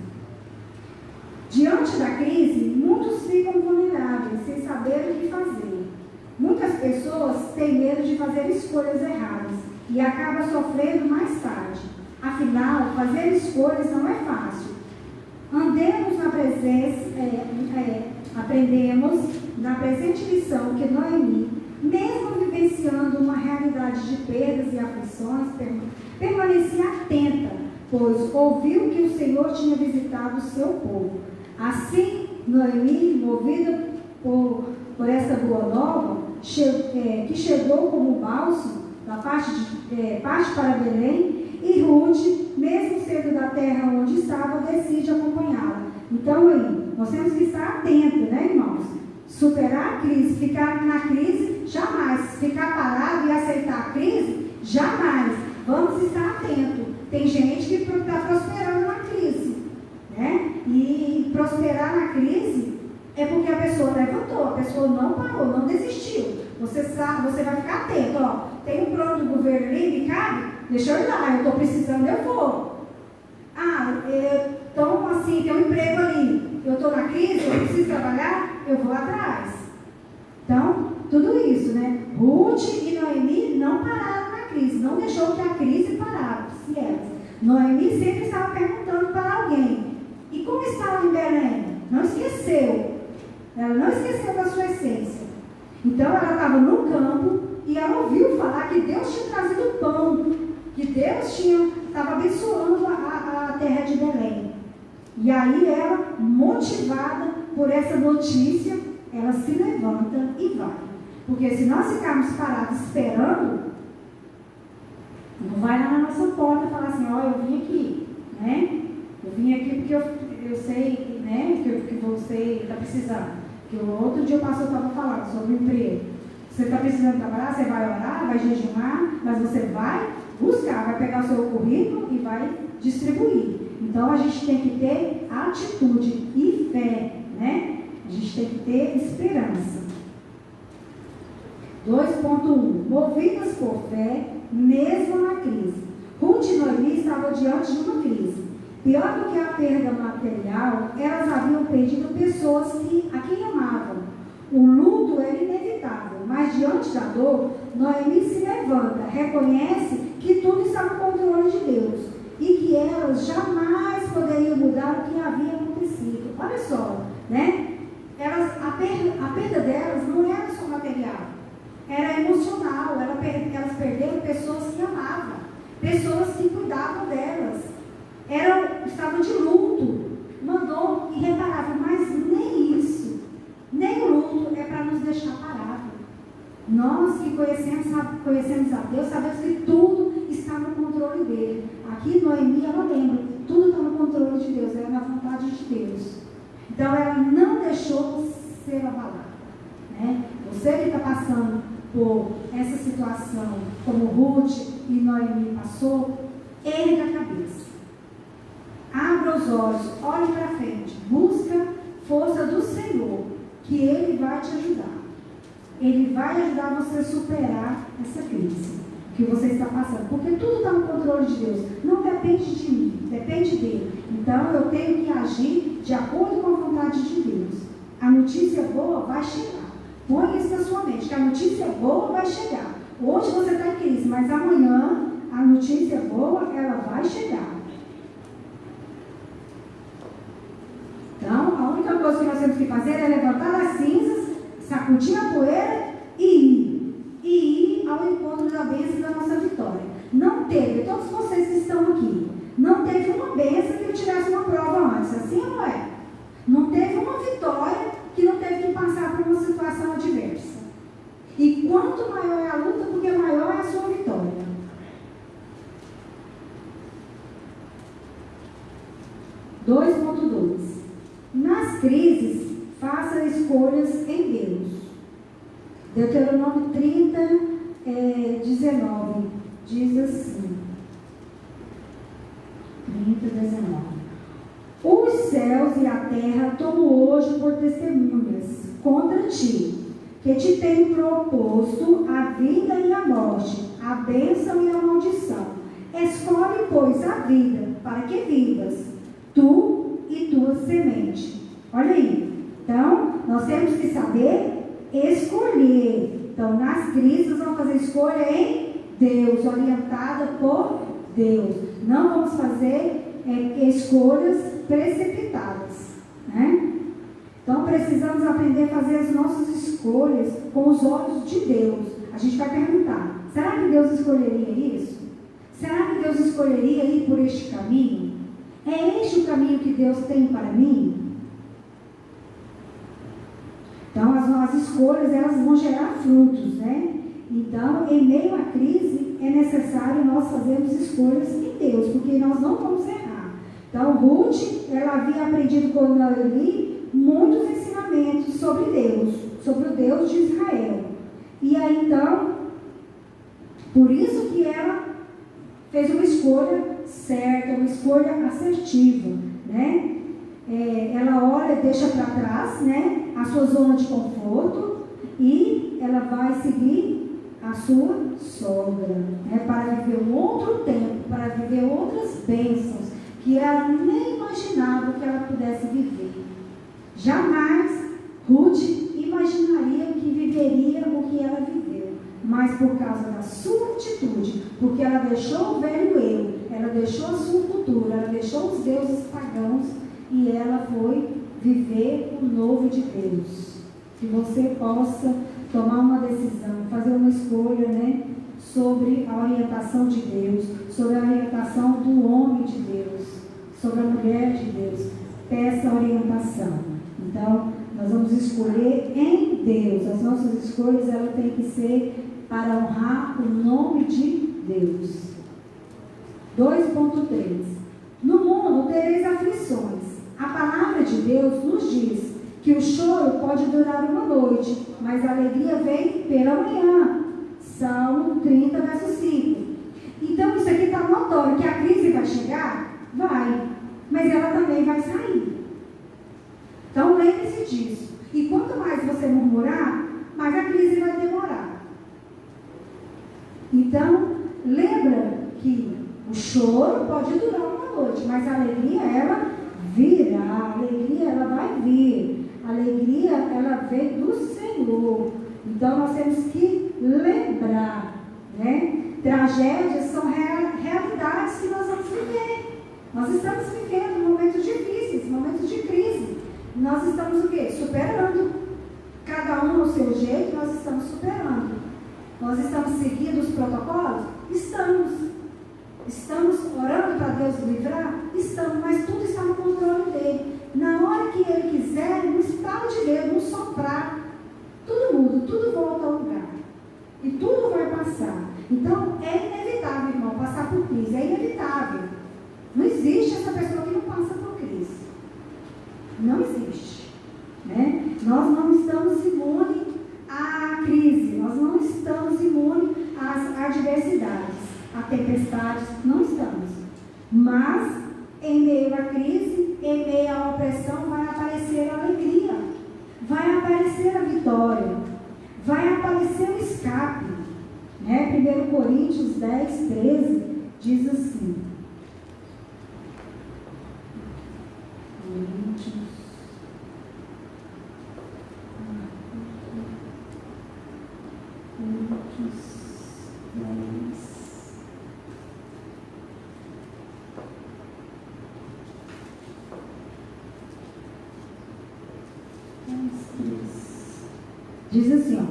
Diante da crise, muitos ficam vulneráveis, sem saber o que fazer. Muitas pessoas têm medo de fazer escolhas erradas e acabam sofrendo mais tarde. Afinal, fazer escolhas não é fácil. Andemos na presença, aprendemos na presente lição que Noemi mesmo vivenciando uma realidade de perdas e aflições, permanecia atenta, pois ouviu que o Senhor tinha visitado o seu povo. Assim, Noemi, movida por essa boa nova, que chegou como bálsamo da parte para Belém, e Ruth, mesmo sendo da terra onde estava, decide acompanhá-la. Então, aí, nós temos que estar atentos, né, irmãos? Superar a crise, ficar na crise, jamais. Ficar parado e aceitar a crise, jamais. Vamos estar atentos. Tem gente que está prosperando na crise, né? E prosperar na crise é porque a pessoa levantou, a pessoa não parou, não desistiu. Você sabe, você vai ficar atento, ó. Tem um plano do governo ali, me cabe? Deixa eu ir lá, eu estou precisando, eu vou. Então, assim, tem um emprego ali, eu estou na crise, eu preciso trabalhar, eu vou atrás. Então, tudo isso, né? Ruth e Noemi não pararam na crise, não deixou que a crise parasse elas. Noemi sempre estava perguntando para alguém: e como estava em Belém? Não esqueceu. Ela não esqueceu da sua essência. Então, ela estava no campo e ela ouviu falar que Deus tinha trazido pão, que Deus estava abençoando a terra de Belém. E aí ela, motivada por essa notícia, ela se levanta e vai. Porque se nós ficarmos parados esperando, não vai lá na nossa porta falar assim: ó, eu vim aqui, né? Eu vim aqui porque eu sei, né, que você está precisando. Que o outro dia o pastor estava falando sobre o emprego. Você está precisando trabalhar, você vai orar, vai jejumar, mas você vai buscar, vai pegar o seu currículo e vai distribuir. Então, a gente tem que ter atitude e fé, né? A gente tem que ter esperança. 2.1. Movidas por fé, mesmo na crise. Ruth e Noemi estavam diante de uma crise. Pior do que a perda material, elas haviam perdido pessoas a quem amavam. O luto era inevitável, mas diante da dor, Noemi se levanta, reconhece que tudo está no controle de Deus e que elas jamais poderiam mudar o que havia acontecido. Olha só, né? A perda delas não era só material, era emocional. Elas perderam pessoas que amavam, pessoas que cuidavam delas. Estavam de luto, mandou irreparável, mas nem isso, nem o luto é para nos deixar parados. Nós que conhecemos a Deus, sabemos que tudo está no controle dele. Aqui Noemi, ela lembra, tudo está no controle de Deus, é na vontade de Deus. Então ela não deixou ser abalada, né? Você que está passando por essa situação, como Ruth e Noemi passou, erga a cabeça. Abra os olhos, olhe para frente, busca força do Senhor, que Ele vai te ajudar. Ele vai ajudar você a superar essa crise que você está passando, porque tudo está no controle de Deus, não depende de mim, depende dele. Então eu tenho que agir de acordo com a vontade de Deus. A notícia boa vai chegar. Põe isso na sua mente, que a notícia boa vai chegar. Hoje você está em crise, mas amanhã a notícia boa, ela vai chegar. Então, a única coisa que nós temos que fazer é levantar as cinzas, sacudir a poeira e ir ao encontro da bênção da nossa vitória. Não teve, todos vocês que estão aqui, não teve uma bênção que não tivesse uma prova antes, assim ou não é? Não teve uma vitória que não teve que passar por uma situação adversa. E quanto maior é a luta, porque maior é a sua vitória. Nas crises, faça escolhas em Deus. Deuteronômio 30, 19, diz assim. 30, 19. Os céus e a terra tomo hoje por testemunhas contra ti, que te tenho proposto a vida e a morte, a bênção e a maldição. Escolhe, pois, a vida, para que vivas, tu e tua semente. Olha aí. Então, nós temos que saber escolher. Então, nas crises, nós vamos fazer escolha em Deus, orientada por Deus. Não vamos fazer escolhas precipitadas, né? Então, precisamos aprender a fazer as nossas escolhas com os olhos de Deus. A gente vai perguntar, será que Deus escolheria isso? Será que Deus escolheria ir por este caminho? É este o caminho que Deus tem para mim? Então, as nossas escolhas, elas vão gerar frutos, né? Então, em meio à crise, é necessário nós fazermos escolhas em Deus, porque nós não vamos errar. Então, Ruth, ela havia aprendido com Noemi muitos ensinamentos sobre Deus, sobre o Deus de Israel. E aí, então, por isso que ela fez uma escolha certa, uma escolha assertiva, né? Ela olha, deixa para trás, né, a sua zona de conforto e ela vai seguir a sua sogra, né, para viver um outro tempo, para viver outras bênçãos que ela nem imaginava que ela pudesse viver. Jamais Ruth imaginaria que viveria o que ela viveu, mas por causa da sua atitude, porque ela deixou o velho eu, ela deixou a sua cultura, ela deixou os deuses pagãos e ela foi viver o novo de Deus. Que você possa tomar uma decisão, fazer uma escolha, né, sobre a orientação de Deus, sobre a orientação do homem de Deus, sobre a mulher de Deus. Peça orientação. Então, nós vamos escolher em Deus. As nossas escolhas, elas têm que ser para honrar o nome de Deus. 2.3. No mundo tereis aflições. A palavra de Deus nos diz que o choro pode durar uma noite, mas a alegria vem pela manhã. Salmo 30, verso 5. Então, isso aqui está notório, que a crise vai chegar? Vai. Mas ela também vai sair. Então, lembre-se disso. E quanto mais você murmurar, mais a crise vai demorar. Então, lembra que o choro pode durar uma noite, mas a alegria, ela virá. A alegria, ela vai vir. A alegria, ela vem do Senhor. Então, nós temos que lembrar, né? Tragédias são realidades que nós vamos viver. Nós estamos vivendo momentos difíceis, momentos de crise. Nós estamos o quê? Superando. Cada um no seu jeito, nós estamos superando. Nós estamos seguindo os protocolos? Estamos. Estamos orando para Deus livrar? Estamos, mas tudo está no controle dele. Na hora que ele quiser, no estado de Deus, no soprar, tudo muda, tudo volta ao lugar. E tudo vai passar. Então, é inevitável, irmão, passar por crise. É inevitável. Não existe essa pessoa que não passa por crise. Não existe. Né? Nós não estamos imunes à crise. Nós não estamos imunes às adversidades, a tempestades. Não estamos. Mas, em meio à crise, em meio à opressão, vai aparecer a alegria. Vai aparecer a vitória. Vai aparecer o escape. Né? 1 Coríntios 10, 13 diz assim. Coríntios. Diz assim, ó,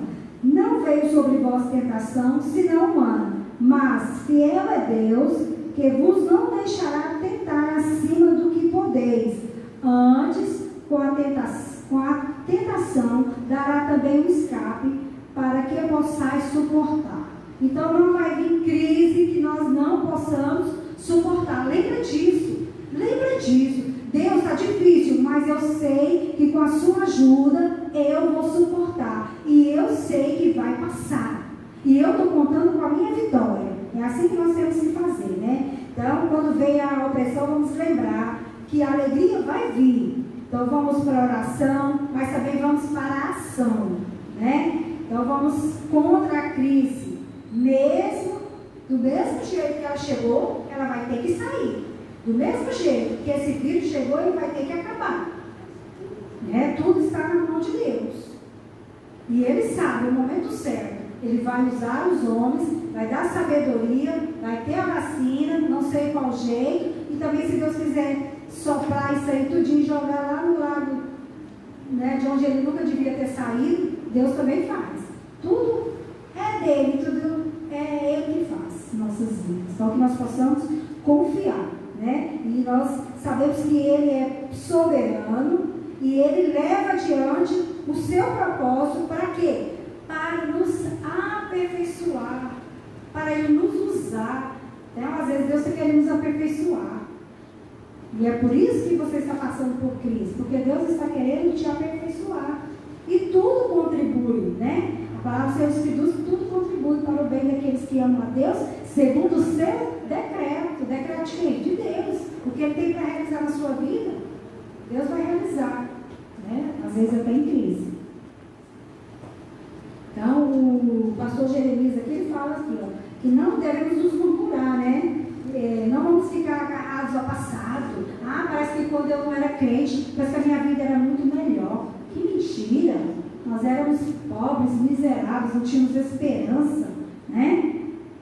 não veio sobre vós tentação, senão humana, mas fiel é Deus, que vos não deixará tentar acima do que podeis. Antes, com a tentação, dará também um escape, para que possais suportar. Então, não vai vir crise que nós não possamos suportar. Lembra disso. Lembra disso. Deus, está difícil, mas eu sei que com a sua ajuda eu vou suportar. E eu sei que vai passar. E eu estou contando com a minha vitória. É assim que nós temos que fazer, né? Então, quando vem a opressão, vamos lembrar que a alegria vai vir. Então, vamos para a oração, mas também vamos para a ação, né? Então, vamos contra a crise. Do mesmo jeito que ela chegou, ela vai ter que sair. Do mesmo jeito que esse vírus chegou, ele vai ter que acabar. Né? Tudo está na mão de Deus. E Ele sabe o momento certo. Ele vai usar os homens, vai dar sabedoria, vai ter a vacina, não sei qual jeito. E também, se Deus quiser soprar isso aí tudinho e jogar lá no lago né, de onde ele nunca devia ter saído, Deus também faz. Tudo é dele, tudo é ele que faz nossas vidas. Então que nós possamos confiar, né? E nós sabemos que ele é soberano e ele leva adiante o seu propósito para quê? Para nos aperfeiçoar, para ele nos usar. Então, às vezes Deus está querendo nos aperfeiçoar. E é por isso que você está passando por crise, porque Deus está querendo te aperfeiçoar. E tudo contribui, né? A palavra do Senhor Espírito, tudo contribui para o bem daqueles que amam a Deus, segundo o seu decreto. Decreto de quem? De Deus. O que ele tem para realizar na sua vida, Deus vai realizar, né? Às vezes até em crise. Então, o pastor Jeremias aqui, ele fala aqui, ó, que não devemos nos murmurar, né? Não vamos ficar agarrados ao passado. Parece que quando eu não era crente, parece que a minha vida era muito melhor. Que mentira! Nós éramos pobres, miseráveis, não tínhamos esperança, né?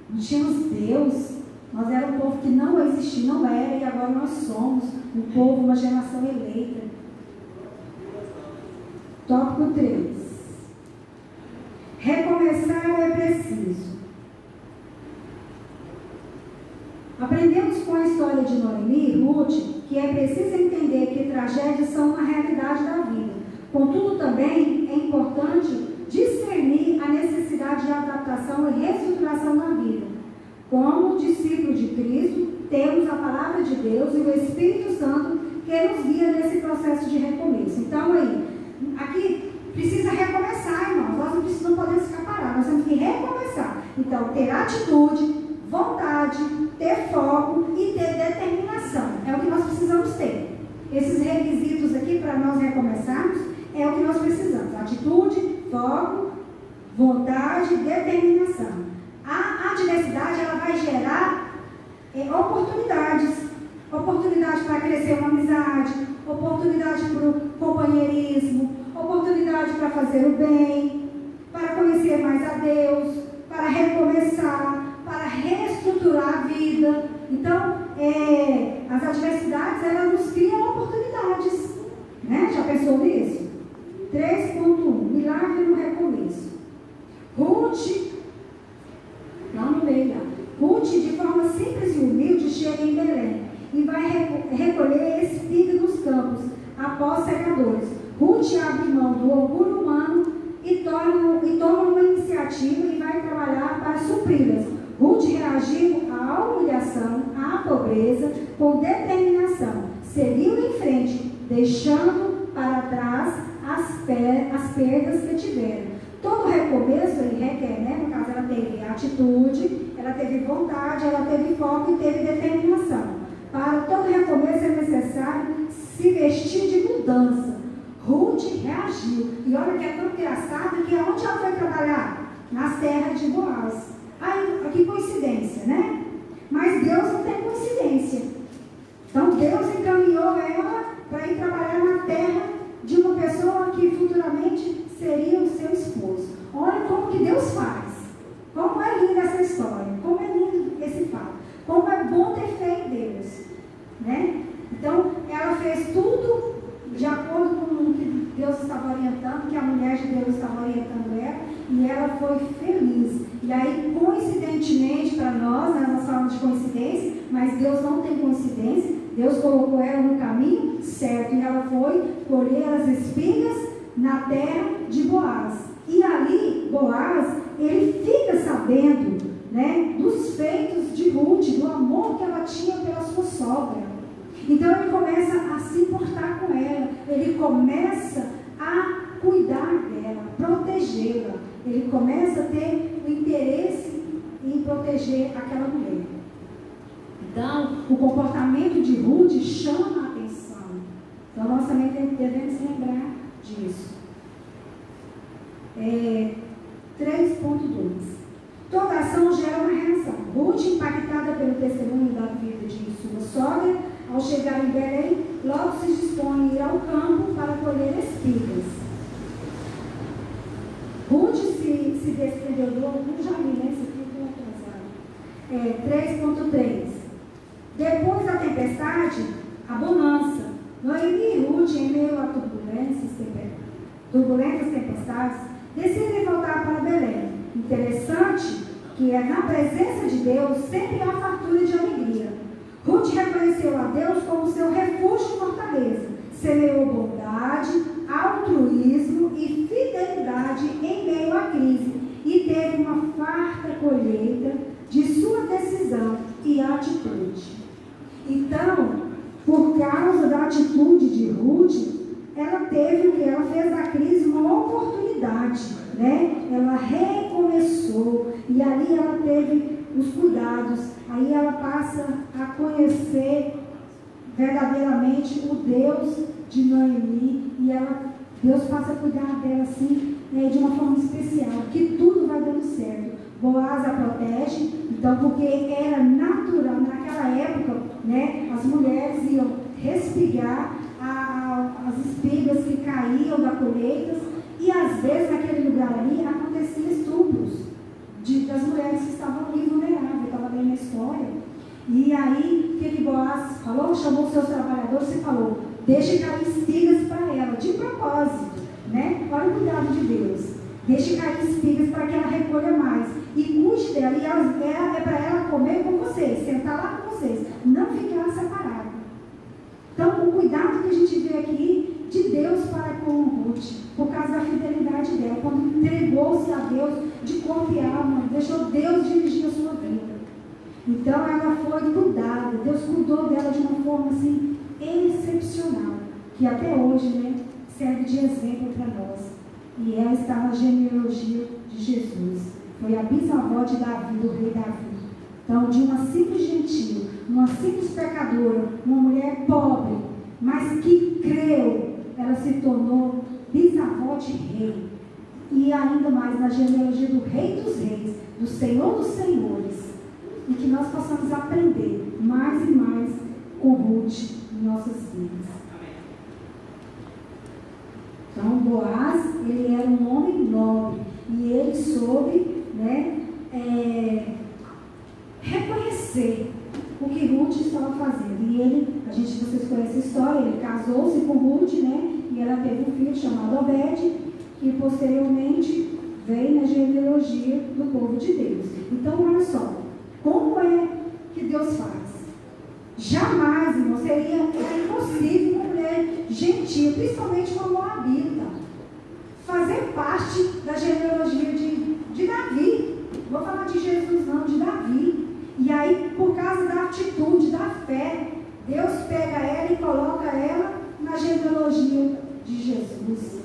Não tínhamos Deus. Nós éramos um povo que não existia, não era, e agora nós somos um povo, uma geração eleita. Tópico 3. Recomeçar é preciso. Aprendemos com a história de Noemi e Ruth que é preciso entender que tragédias são uma realidade da vida. Contudo, também é importante discernir a necessidade de adaptação e reestruturação na vida. Como discípulos de Cristo, temos a palavra de Deus e o Espírito Santo que nos guia nesse processo de recomeço. Então, aí, aqui precisa recomeçar, irmãos. Nós não podemos ficar parados, nós temos que recomeçar. Então, ter atitude, vontade, ter foco e ter determinação. É o que nós precisamos ter. Esses requisitos aqui para nós recomeçarmos é o que nós precisamos. Atitude, foco, vontade, determinação. A adversidade, ela vai gerar oportunidades. Oportunidade para crescer uma amizade, oportunidade para o companheirismo, oportunidade para fazer o bem, para conhecer mais a Deus, para recomeçar, para reestruturar a vida. Então, as adversidades, elas nos criam oportunidades, né? Já pensou nisso? 3.1, milagre no recomeço. Ruth, lá no meio, Ruth, de forma simples e humilde, chega em Belém e vai recolher espiga nos campos após secadores. Ruth abre mão do orgulho humano e toma uma iniciativa e vai trabalhar para supri-las. Ruth reagiu à humilhação, à pobreza, com determinação. Seguiu em frente, deixando para trás as perdas que tiveram. Todo recomeço ele requer, né? No caso, ela teve atitude, ela teve vontade, ela teve foco e teve determinação. Para todo recomeço é necessário se vestir de mudança. Ruth reagiu. E olha que é tão engraçado que onde ela foi trabalhar? Nas terras de Boaz. Ai, que coincidência, né? Mas Deus não tem coincidência. Então Deus encaminhou ela para ir trabalhar na terra de uma pessoa que futuramente seria o seu esposo. Olha como que Deus faz. Como é linda essa história. Como é lindo esse fato. Como é bom ter fé em Deus, né? Então, ela fez tudo de acordo com o que Deus estava orientando, que a mulher de Deus estava orientando ela, e ela foi feliz. E aí, coincidentemente para nós, né, nós falamos de coincidência, mas Deus não tem coincidência, Deus colocou ela no caminho certo, e ela foi colher as espigas na terra de Boaz. E ali, Boaz, ele fica sabendo, né, dos feitos de Ruth, do amor que ela tinha pela sua sogra. Então ele começa a se importar com ela, ele começa a cuidar dela, protegê-la, ele começa a ter o interesse em proteger aquela mulher. Então, o comportamento de Ruth chama a atenção. Então nós também devemos lembrar disso. 3.2. Toda ação gera uma reação. Ruth, impactada pelo testemunho da vida de sua sogra, ao chegar em Belém, logo se dispõe a ir ao campo para colher espigas. Ruth se desprendeu do orgulho, já li, né? Esse aqui foi atrasado. 3.3. Depois da tempestade, a bonança. Noemi e Ruth, em meio à turbulência, turbulentas tempestades, decidem voltar para Belém. Interessante que na presença de Deus sempre há fartura de alegria. Ruth reconheceu a Deus como seu refúgio e fortaleza, semeou bondade, altruísmo e fidelidade em meio à crise e teve uma farta colheita de sua decisão e atitude. Então, por causa da atitude de Ruth, ela teve o que ela fez da crise uma oportunidade, né? Ela recomeçou e ali ela teve os cuidados. Aí ela passa a conhecer verdadeiramente o Deus de Noemi e Deus passa a cuidar dela assim, né, de uma forma especial, que tudo vai dando certo. Boaz a protege, então, porque era natural, naquela época, né, as mulheres iam respigar as espigas que caíam da colheita, e às vezes naquele lugar ali acontecia estupros das mulheres que estavam ali vulneráveis, estava bem na história. E aí, o que Boaz falou? Chamou seus trabalhadores e falou: deixe cair espigas para ela, de propósito, né? Olha o cuidado de Deus. Deixe cair espigas para que ela recolha mais. E cuide dela, e é para ela comer com vocês, sentar lá com vocês, não ficar separada. Então, o cuidado que a gente vê aqui de Deus para com Ruth, por causa da fidelidade dela, quando entregou-se a Deus de corpo e alma, deixou Deus dirigir a sua vida. Então, ela foi cuidada, Deus cuidou dela de uma forma assim excepcional, que até hoje, né, serve de exemplo para nós. E ela está na genealogia de Jesus. Foi a bisavó de Davi, do rei Davi. Então, de uma simples gentil, uma simples pecadora, uma mulher pobre, mas que creu, ela se tornou bisavó de rei. E ainda mais na genealogia do Rei dos Reis, do Senhor dos Senhores. E que nós possamos aprender mais e mais com Ruth em nossas vidas. Então, Boaz, ele era um homem nobre e ele soube, né, reconhecer o que Ruth estava fazendo. E ele, vocês conhecem a história, ele casou-se com Ruth, né, e ela teve um filho chamado Obed, que posteriormente veio na genealogia do povo de Deus. Então, olha só, como é que Deus faz? Jamais, irmão, seria impossível uma mulher gentil, principalmente uma moabita, fazer parte da genealogia de Davi. Não vou falar de Jesus não, de Davi. E aí, por causa da atitude, da fé, Deus pega ela e coloca ela na genealogia de Jesus.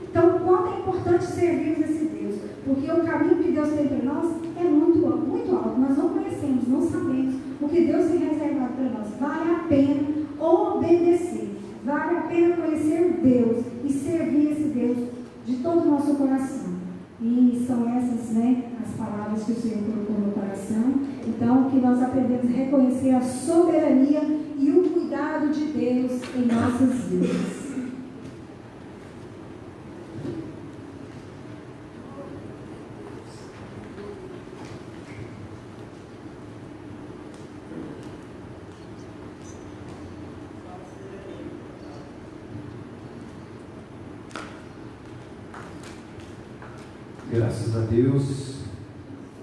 Então, quanto é importante servirmos esse Deus? Porque o caminho que Deus tem para nós é muito alto, muito alto. Nós não conhecemos, não sabemos o que Deus tem reservado para nós. Vale a pena obedecer. Vale a pena conhecer Deus e servir esse Deus de todo o nosso coração. E são essas, né, as palavras que o Senhor colocou no coração. Então, que nós aprendemos a reconhecer a soberania e o cuidado de Deus em nossas vidas. Graças a Deus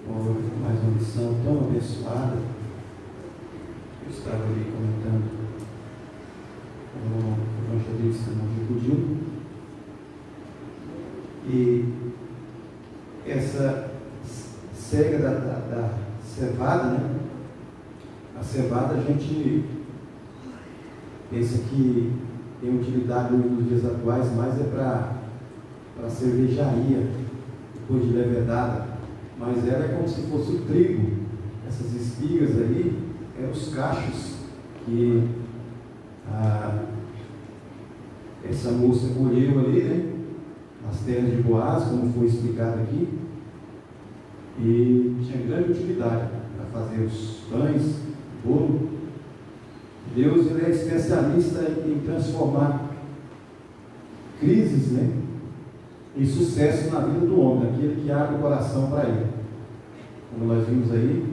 por mais uma lição tão abençoada. Eu estava ali comentando com o evangelista Monte. E essa cega da cevada, né? A cevada a gente pensa que tem utilidade nos dias atuais, mas é para cervejaria, depois de levedada, mas ela é como se fosse o trigo. Essas espigas aí eram os cachos que essa moça colheu ali, né, nas terras de Boaz, como foi explicado aqui, e tinha grande utilidade para fazer os pães, o bolo. Deus, ele é especialista em transformar crises, né, e sucesso na vida do homem, daquele que abre o coração para ele. Como nós vimos aí,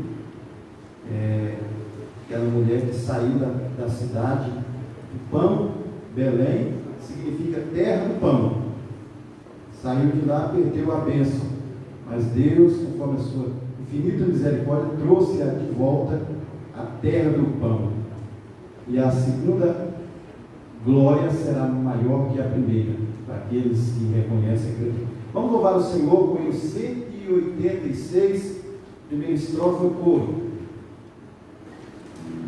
aquela mulher que saiu da cidade de Pão, Belém, significa terra do pão. Saiu de lá, perdeu a bênção, mas Deus, conforme a sua infinita misericórdia, trouxe-a de volta à terra do pão. E a segunda glória será maior que a primeira, para aqueles que reconhecem e acreditam. Vamos louvar o Senhor com o 186, primeira estrofe, o coro.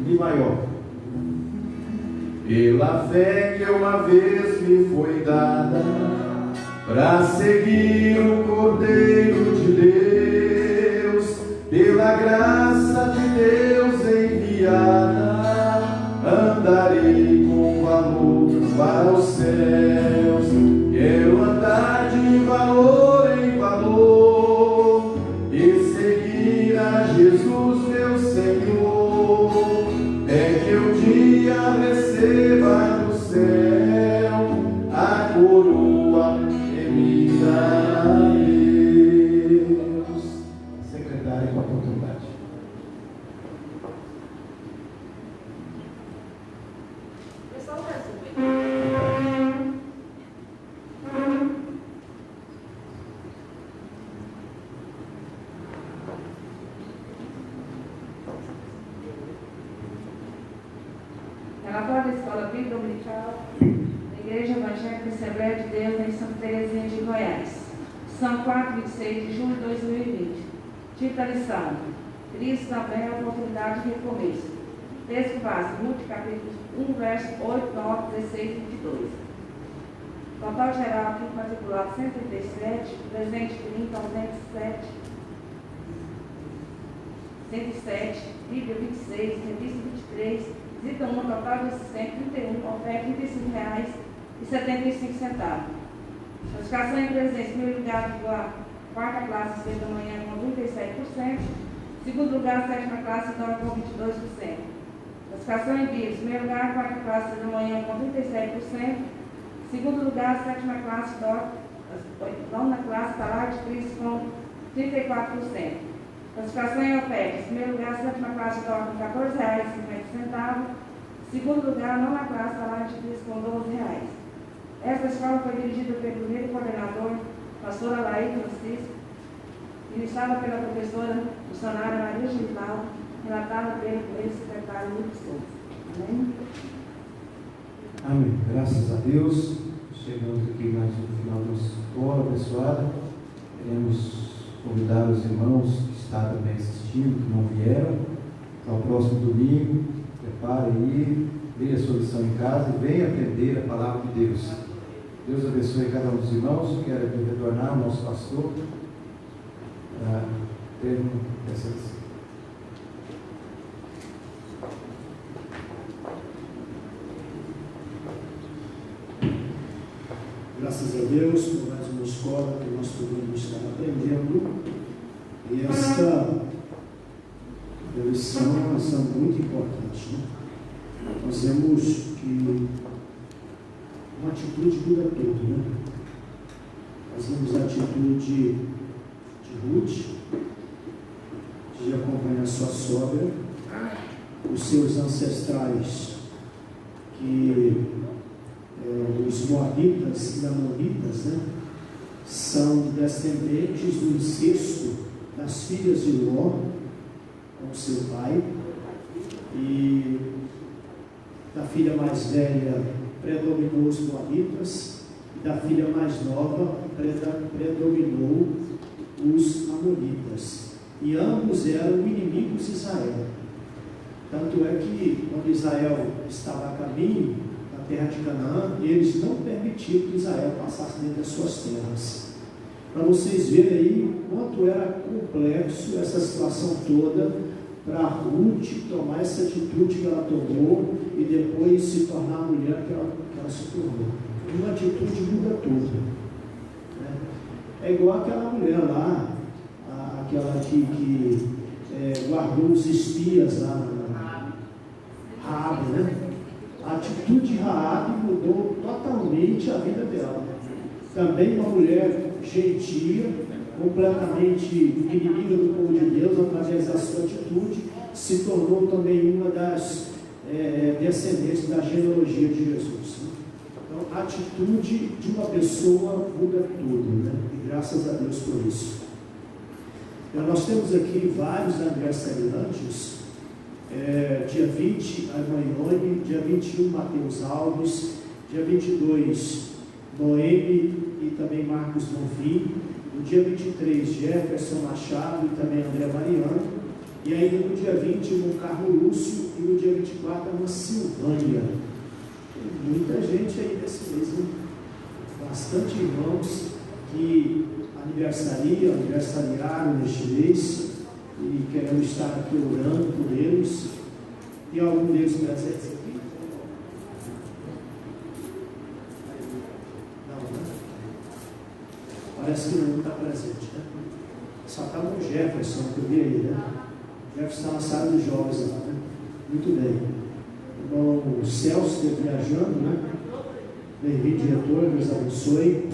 Mi maior. Pela fé que uma vez me foi dada, para seguir o Cordeiro de Deus, pela graça de Deus enviada, andarei com valor para os céus. Quero andar de valor em valor e seguir a Jesus, meu Senhor. É que um dia receba do céu a coroa que me dá Deus. Secretária, com a oportunidade. Pessoal, resume. Relatório da Escola Bíblica Dominical da Igreja Evangélica Assembleia de Deus em Santa Terezinha de Goiás. São 4, 26 de julho de 2020. Título da lição: Cristo também é oportunidade de recomeço. Texto base, Ruth, capítulo 1, verso 8, 9, 16 e 22. Total geral aqui matriculado 137, presente 30, ausente 107, Bíblia 26, revista 23, visita 1, total de assistente 31, oferta R$ 35,75. Classificação em presença, primeiro lugar, quarta classe, 6 da manhã, com 37%. Segundo lugar, sétima classe, com 22%. Classificação em Bíblia, primeiro lugar, quarta classe, 6 da manhã, com 37%. Segundo lugar, sétima classe, nona classe, salário de Cristo, com 34%. Classificação em ofertas, primeiro lugar, sétima classe, com R$ 14,50. Segundo lugar, nona classe, salário de Cristo, com R$ 12. Esta escola foi dirigida pelo primeiro coordenador, pastora Laís Francisco, ministrada pela professora missionária Maria Gival, relatada pelo primeiro secretário Luiz Souza. Amém? Amém. Graças a Deus. Chegamos aqui mais no final da nossa escola abençoada. Queremos convidar os irmãos que estão também assistindo, que não vieram, ao próximo domingo. Prepare aí, leia a sua lição em casa e venha aprender a palavra de Deus. Deus abençoe cada um dos irmãos. Quero aqui retornar ao nosso pastor para termos essa lição. Graças a Deus por mais uma escola que nós podemos estar aprendendo. E esta lição é uma lição muito importante, né? Nós vemos que uma atitude muda tudo, né? Nós vemos a atitude de Ruth, de acompanhar sua sogra, os seus ancestrais, que os moabitas e amonitas, né, são descendentes do incesto das filhas de Ló com seu pai, e da filha mais velha predominou os moabitas, e da filha mais nova predominou os amonitas, e ambos eram inimigos de Israel. Tanto é que quando Israel estava a caminho da terra de Canaã, eles não permitiram que Israel passasse dentro das suas terras. Para vocês verem aí quanto era complexo essa situação toda para Ruth tomar essa atitude que ela tomou e depois se tornar a mulher que ela se tornou. Uma atitude muda tudo, né? É igual aquela mulher lá, aquela que guardou os espias lá, Raabe, né? A atitude de Raabe mudou totalmente a vida dela. Também uma mulher gentia, completamente inimiga do povo de Deus, através da sua atitude, se tornou também uma das descendentes da genealogia de Jesus, né? Então a atitude de uma pessoa muda tudo, né? E graças a Deus por isso. Nós temos aqui vários aniversariantes. Dia 20, a Maione, dia 21, Matheus Alves, dia 22, Noemi e também Marcos Bonfim, no dia 23, Jefferson Machado e também André Mariano, e ainda no dia 20, no Carlos Lúcio, e no dia 24, uma Silvânia. Tem muita gente aí nesse mês, hein? Bastante irmãos que aniversariaram neste mês, e queremos estar aqui orando por eles. Tem algum deles presentes aqui? Não, né? Parece que não está presente, né? Só está o Jefferson, que eu vi aí, né? O Jefferson está na sala dos jovens lá, né? Muito bem. O Celso está viajando, né? Bem-vindo, diretor, Deus abençoe.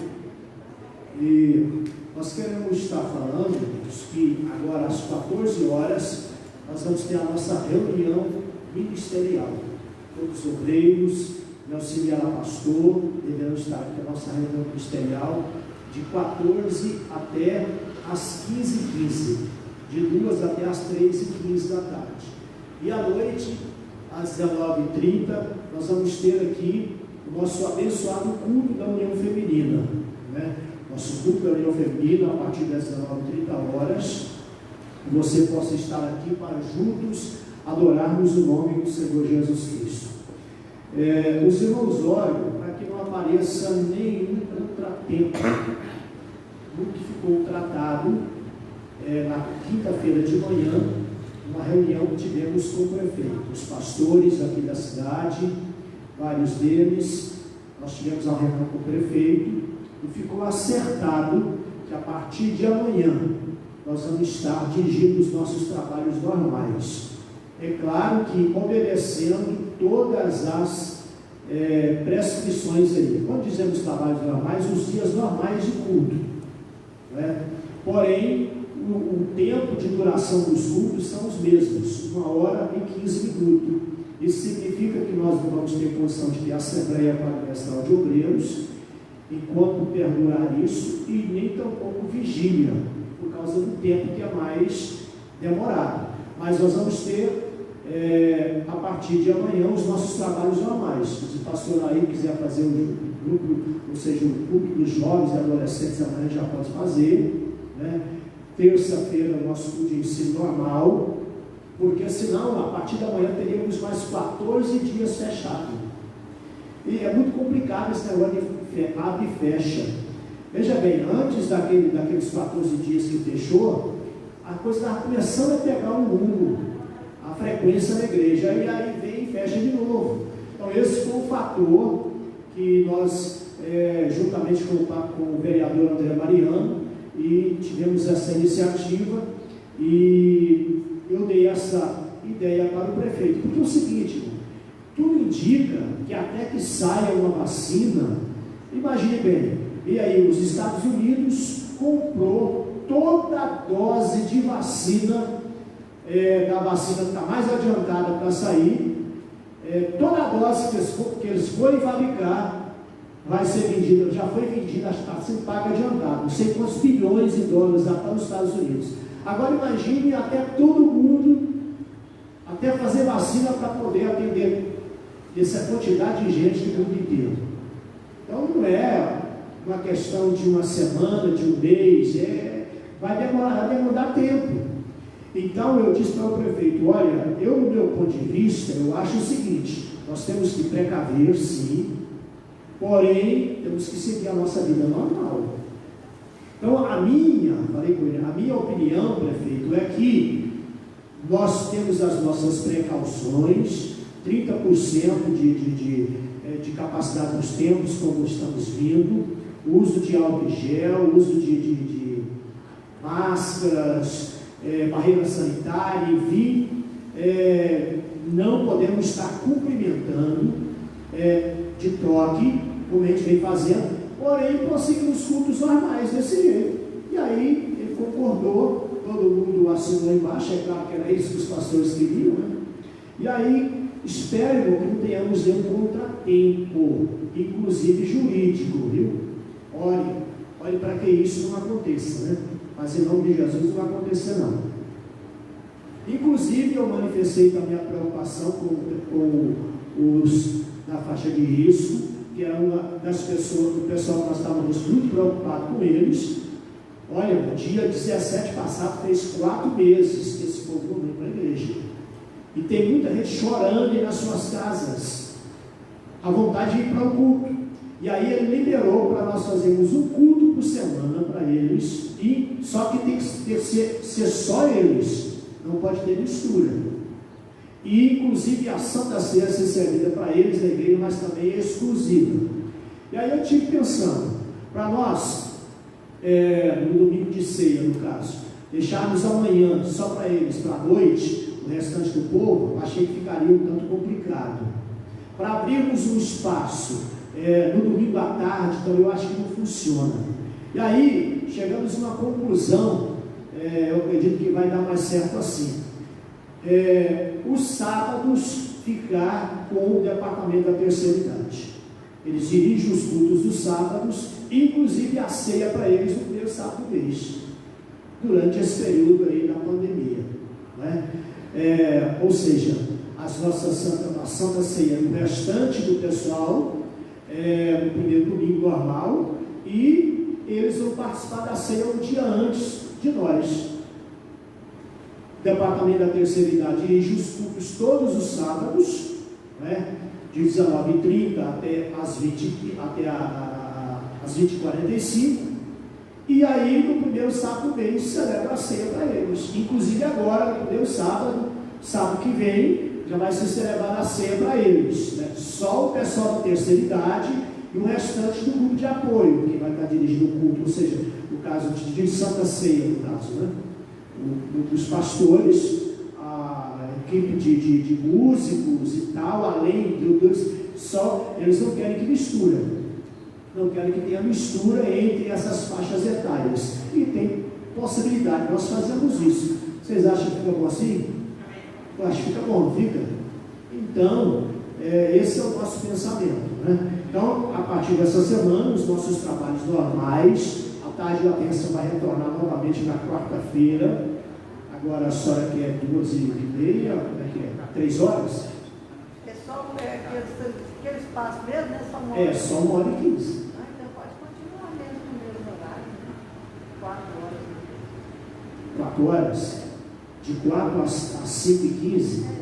E nós queremos estar falando que agora às 14 horas nós vamos ter a nossa reunião ministerial. Todos os obreiros, meu auxiliar pastor, deverão estar aqui na nossa reunião ministerial de 14 até às 15h15, de 2 até às 3h15 da tarde. E à noite, às 19h30, nós vamos ter aqui o nosso abençoado culto da União Feminina, né? Nosso culto da União Feminina, a partir das 19h30, que você possa estar aqui para juntos adorarmos o nome do Senhor Jesus Cristo. Os irmãos oram para que não apareça nenhum contratempo no que ficou tratado na quinta-feira de manhã, uma reunião que tivemos com o prefeito, os pastores aqui da cidade, vários deles. Nós tivemos uma reunião com o prefeito e ficou acertado que a partir de amanhã nós vamos estar dirigindo os nossos trabalhos normais. É claro que obedecendo todas as prescrições aí. Quando dizemos trabalhos normais, os dias normais de culto, né? Porém, o tempo de duração dos cultos são os mesmos, 1h e 15 minutos. Isso significa que nós não vamos ter condição de ter assembleia quadrimestral de obreiros enquanto perdurar isso, e nem tampouco vigília, por causa do tempo que é mais demorado. Mas nós vamos ter a partir de amanhã os nossos trabalhos normais. Se o pastor aí quiser fazer um grupo, ou seja, o culto dos jovens e adolescentes, amanhã já pode fazer, né? Terça-feira o nosso culto de ensino normal, porque senão a partir da manhã teríamos mais 14 dias fechados. E é muito complicado esse negócio de abre e fecha. Veja bem, antes daqueles 14 dias que fechou, a coisa estava começando a pegar um rumo, a frequência na igreja, e aí vem e fecha de novo. Então esse foi o fator que nós, juntamente com o vereador André Mariano, e tivemos essa iniciativa, e eu dei essa ideia para o prefeito, porque é o seguinte, tudo indica que até que saia uma vacina, imagine bem, e aí os Estados Unidos comprou toda a dose de vacina, da vacina que está mais adiantada para sair, toda a dose que eles forem fabricar vai ser vendida, já foi vendida, está sendo paga adiantado, não sei quantos bilhões de dólares já para os Estados Unidos. Agora imagine até todo mundo, até fazer vacina para poder atender essa quantidade de gente do mundo inteiro. Então não é uma questão de uma semana, de um mês, vai demorar tempo. Então eu disse para o prefeito, olha, eu no meu ponto de vista, eu acho o seguinte, nós temos que precaver sim, porém temos que seguir a nossa vida normal. Então falei com ele, a minha opinião, prefeito, é que nós temos as nossas precauções, 30% de capacidade nos tempos como estamos vindo, uso de álcool gel, uso de máscaras, barreira sanitária, enfim, não podemos estar cumprimentando de toque, como a gente vem fazendo, porém prosseguimos os cultos normais desse jeito. E aí ele concordou, todo mundo assinou embaixo, é claro que era isso que os pastores queriam, né? E aí espero, irmão, que não tenhamos nenhum contratempo, inclusive jurídico, viu? Ore para que isso não aconteça, né? Mas em nome de Jesus não vai acontecer, não. Inclusive, eu manifestei também a preocupação com os da faixa de risco, que era uma das pessoas, o pessoal que nós estávamos muito preocupados com eles. Olha, no dia 17 passado, fez 4 meses que esse povo não veio para a igreja. E tem muita gente chorando aí nas suas casas, a vontade de ir para o culto. E aí ele liberou para nós fazermos um culto por semana para eles, e só que tem que ser só eles, não pode ter mistura. E inclusive a Santa Ceia ser servida para eles na igreja, mas também é exclusiva. E aí eu tive pensando, para nós, no domingo de ceia, no caso, deixarmos amanhã só para eles, para a noite, o restante do povo, achei que ficaria um tanto complicado. Para abrirmos um espaço no domingo à tarde, então eu acho que não funciona. E aí, chegamos a uma conclusão, eu acredito que vai dar mais certo assim. Os sábados ficar com o departamento da terceira idade. Eles dirigem os cultos dos sábados, inclusive a ceia para eles no primeiro sábado do mês, durante esse período aí da pandemia, né? Ou seja, a Santa Ceia no restante do pessoal, no primeiro domingo normal, e eles vão participar da ceia um dia antes de nós. O departamento da terceira idade dirige os cultos todos os sábados, né? De 19h30 até as 20h45, e aí no primeiro sábado do mês celebra a ceia para eles. Inclusive agora, no primeiro sábado que vem, já vai ser celebrada a ceia para eles, né? Só o pessoal da terceira idade e o restante do grupo de apoio, que vai estar dirigindo o culto, ou seja, no caso de Santa Ceia, no caso, né? Dos pastores, a equipe de músicos e tal, além só eles não querem que mistura, não querem que tenha mistura entre essas faixas etárias, e tem possibilidade, nós fazemos isso. Vocês acham que fica bom assim? Eu acho que fica bom, não fica? Então, esse é o nosso pensamento, né? Então, a partir dessa semana, os nossos trabalhos normais, a tarde da bênção vai retornar novamente na quarta-feira. Agora a senhora quer 2h30, como é que é? 3 horas? É só aquele espaço mesmo, né? Só 1 hora. Só 1h15. Então pode continuar mesmo no mesmo horário, né? 4 horas. 4 horas? De 4 às 5h15?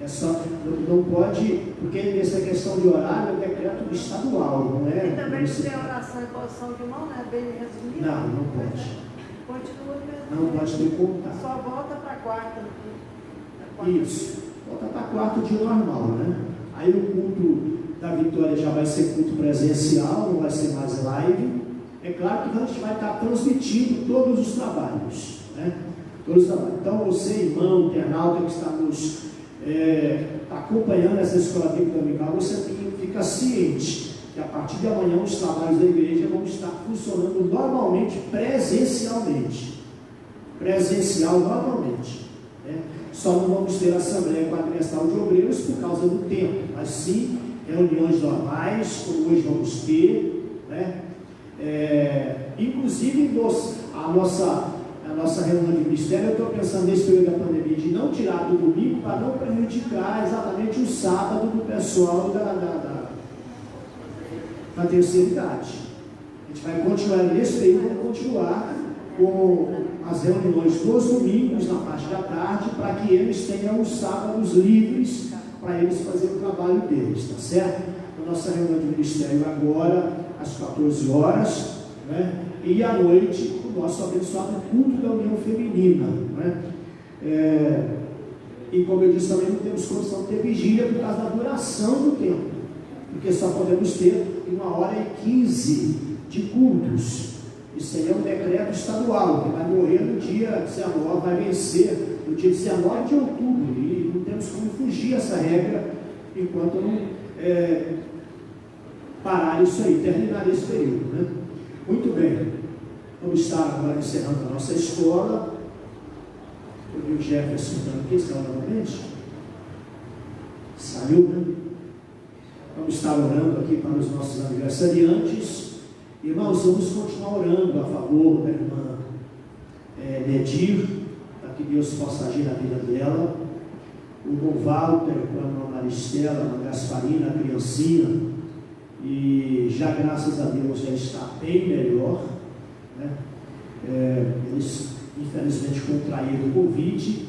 Só, não pode, porque nessa questão de horário é decreto estadual, não é? E também não tem oração e posição de mão, né? Bem resumido. Não pode. Continua mesmo. Não pode ter contato. Só volta para a quarta. Isso. Volta para quarto dia normal, né? Aí o culto da Vitória já vai ser culto presencial, não vai ser mais live. É claro que a gente vai estar transmitindo todos os trabalhos, né? Todos os trabalhos. Então você, irmão, internauta que está nos acompanhando essa escola bíblica dominical, você fica ciente que a partir de amanhã os trabalhos da igreja vão estar funcionando normalmente, presencialmente. Presencial normalmente, né? Só não vamos ter assembleia quadrimestral de obreiros por causa do tempo, mas sim reuniões normais, como hoje vamos ter, né? Inclusive a nossa reunião de ministério, eu estou pensando nesse período da pandemia de não tirar do domingo para não prejudicar exatamente o sábado do pessoal da terceira idade. A gente vai continuar nesse período, vamos continuar com as reuniões dos domingos na parte da tarde, para que eles tenham os sábados livres para eles fazerem o trabalho deles, tá certo? A nossa reunião de ministério agora às 14 horas, né? E à noite o nosso abençoado culto da união feminina, né? E como eu disse também, não temos condição de ter vigília por causa da duração do tempo, porque só podemos ter 1h15 de cultos. Isso aí é um decreto estadual, que vai morrer no dia 19, vai vencer no dia 19 de outubro, e não temos como fugir essa regra enquanto não parar isso aí, terminar esse período, né? Muito bem, vamos estar agora encerrando a nossa escola. Eu vi o Jefferson dando aqui, está novamente? saiu, né? Vamos estar orando aqui para os nossos aniversariantes. Irmãos, vamos continuar orando a favor da irmã Nedir, para que Deus possa agir na vida dela. O irmão Walter, com a irmã Maristela, a irmã Gasparina, a criancinha, e já graças a Deus já está bem melhor, né? Eles infelizmente contraíram o Covid,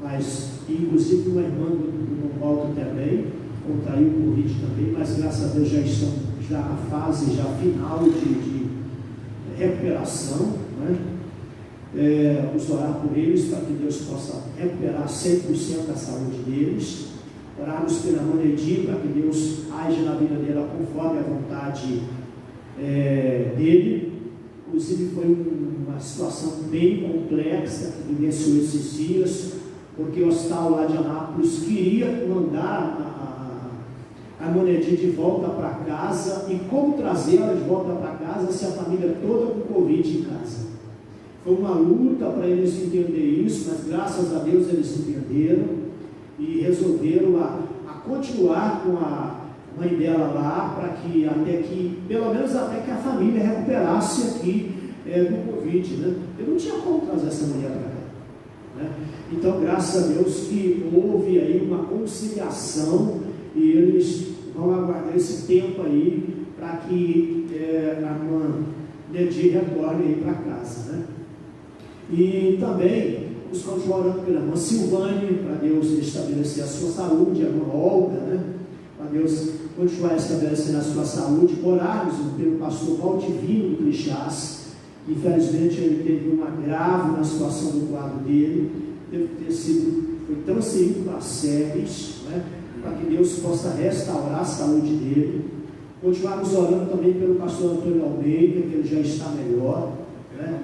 mas inclusive uma irmã do irmão Walter também contraiu o Covid também, mas graças a Deus já estão na fase já final de recuperação, né? Vamos orar por eles para que Deus possa recuperar 100% da saúde deles. Orarmos pela irmã Nedir para que Deus age na vida dela conforme a vontade dele. Inclusive foi uma situação bem complexa que vivenciou esses dias, porque o hospital lá de Anápolis queria mandar a irmã Nedir de volta para casa, e como trazê-la de volta para casa se a família toda com Covid em casa. Foi uma luta para eles entenderem isso, mas graças a Deus eles entenderam e resolveram a continuar com a mãe dela lá, para que pelo menos até que a família recuperasse aqui do Covid, né? Eu não tinha como trazer essa mulher para cá, né? Então, graças a Deus que houve aí uma conciliação, e eles vão aguardar esse tempo aí para que a irmã Nedir retorne aí para casa, né? E também vamos continuar orando pela irmã Silvane, para Deus estabelecer a sua saúde, a irmã Olga, né? Para Deus continuar estabelecendo a sua saúde. Orarmos pelo pastor Valdivino do Crixás, que infelizmente ele teve um agravo na situação do quadro dele, foi transferido para SEBS, né? Para que Deus possa restaurar a saúde dele. Continuarmos orando também pelo pastor Antônio Almeida, que ele já está melhor, né?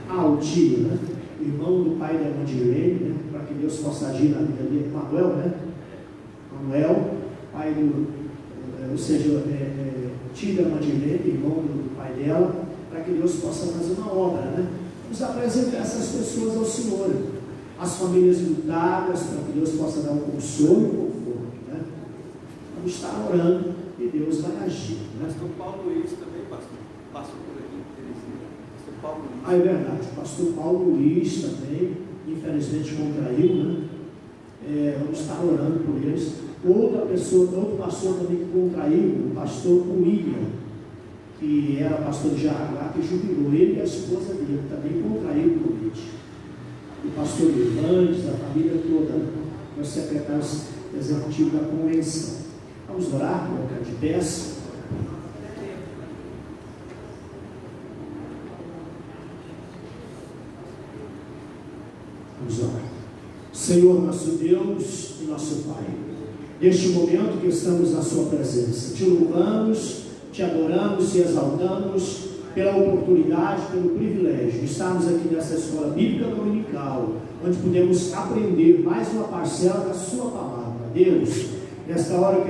O tio, né? Irmão do pai da irmã Direne, né? Para que Deus possa agir na vida dele. Manuel, né? Manuel, pai ou seja, tio da irmã Direne, irmão do pai dela, para que Deus possa fazer uma obra, né? Vamos apresentar essas pessoas ao Senhor, as famílias lutadas, para que Deus possa dar um consolo e um conforto, né? Vamos estar orando e Deus vai agir, né? Pastor Paulo Luiz também passou por aqui, Pastor Paulo Luiz. É verdade, o pastor Paulo Luiz também, infelizmente contraiu, né? Vamos estar orando por eles. Outro pastor também que contraiu, o pastor William, que era pastor de Jaraguá, que jubilou, ele e a esposa dele também contraíram o Covid. O pastor Ivantes, a família toda, os secretários executivos da convenção. Vamos orar, colocar de pés. Vamos orar. Senhor nosso Deus e nosso Pai, neste momento que estamos na sua presença, te louvamos, te adoramos e exaltamos pela oportunidade, pelo privilégio de estarmos aqui nessa escola bíblica dominical, onde podemos aprender mais uma parcela da sua palavra. Deus, nesta hora eu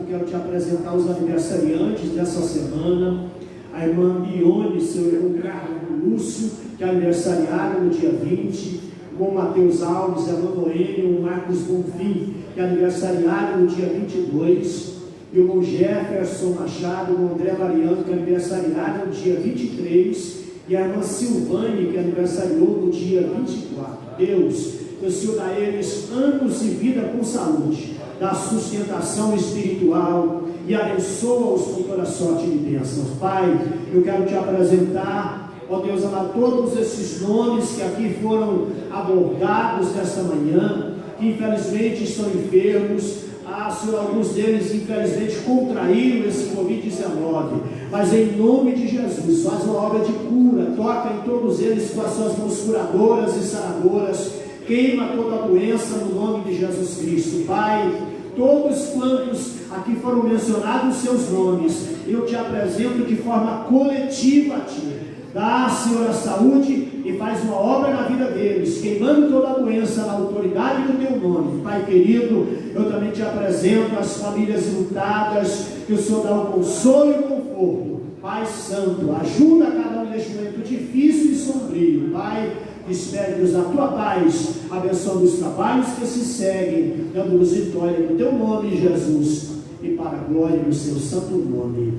quero te apresentar os aniversariantes dessa semana, a irmã Bione, seu irmão Carlos Lúcio, que aniversariaram no dia 20, o irmão Mateus Alves, a irmã Noêmia, o Marcos Bonfim, que aniversariaram no dia 22, e o irmão Jefferson Machado, o irmão André Mariano, que aniversariaram no dia 23, e a irmã Silvane, que aniversariou no dia 24. Deus, que o Senhor dá a eles anos de vida com saúde, dá sustentação espiritual e abençoa-os com toda sorte de bênçãos. Pai, eu quero te apresentar, ó Deus, a todos esses nomes que aqui foram abordados nesta manhã, que infelizmente estão enfermos. Senhor, alguns deles infelizmente contraíram esse Covid-19, mas em nome de Jesus, faz uma obra de cura, toca em todos eles com as suas mãos curadoras e sanadoras, queima toda a doença no nome de Jesus Cristo. Pai, todos quantos aqui foram mencionados os seus nomes, eu te apresento de forma coletiva a Ti. Dá, Senhor, a saúde e faz uma obra na vida deles, queimando toda a doença na autoridade do Teu nome. Pai querido, eu também te apresento as famílias lutadas, que o Senhor dá um consolo e um conforto. Pai Santo, ajuda cada um neste momento difícil e sombrio. Pai, Despede-nos na tua paz, abençoando os trabalhos que se seguem, dando-nos vitória no teu nome, Jesus, e para a glória do seu santo nome.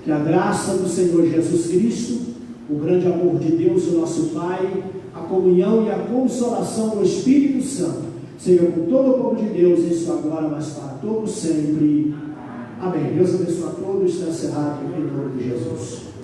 Que a graça do Senhor Jesus Cristo, o grande amor de Deus, o nosso Pai, a comunhão e a consolação do Espírito Santo, seja com todo o povo de Deus, isso agora, mas para todos sempre. Amém. Deus abençoe a todos. Está encerrado em nome de Jesus.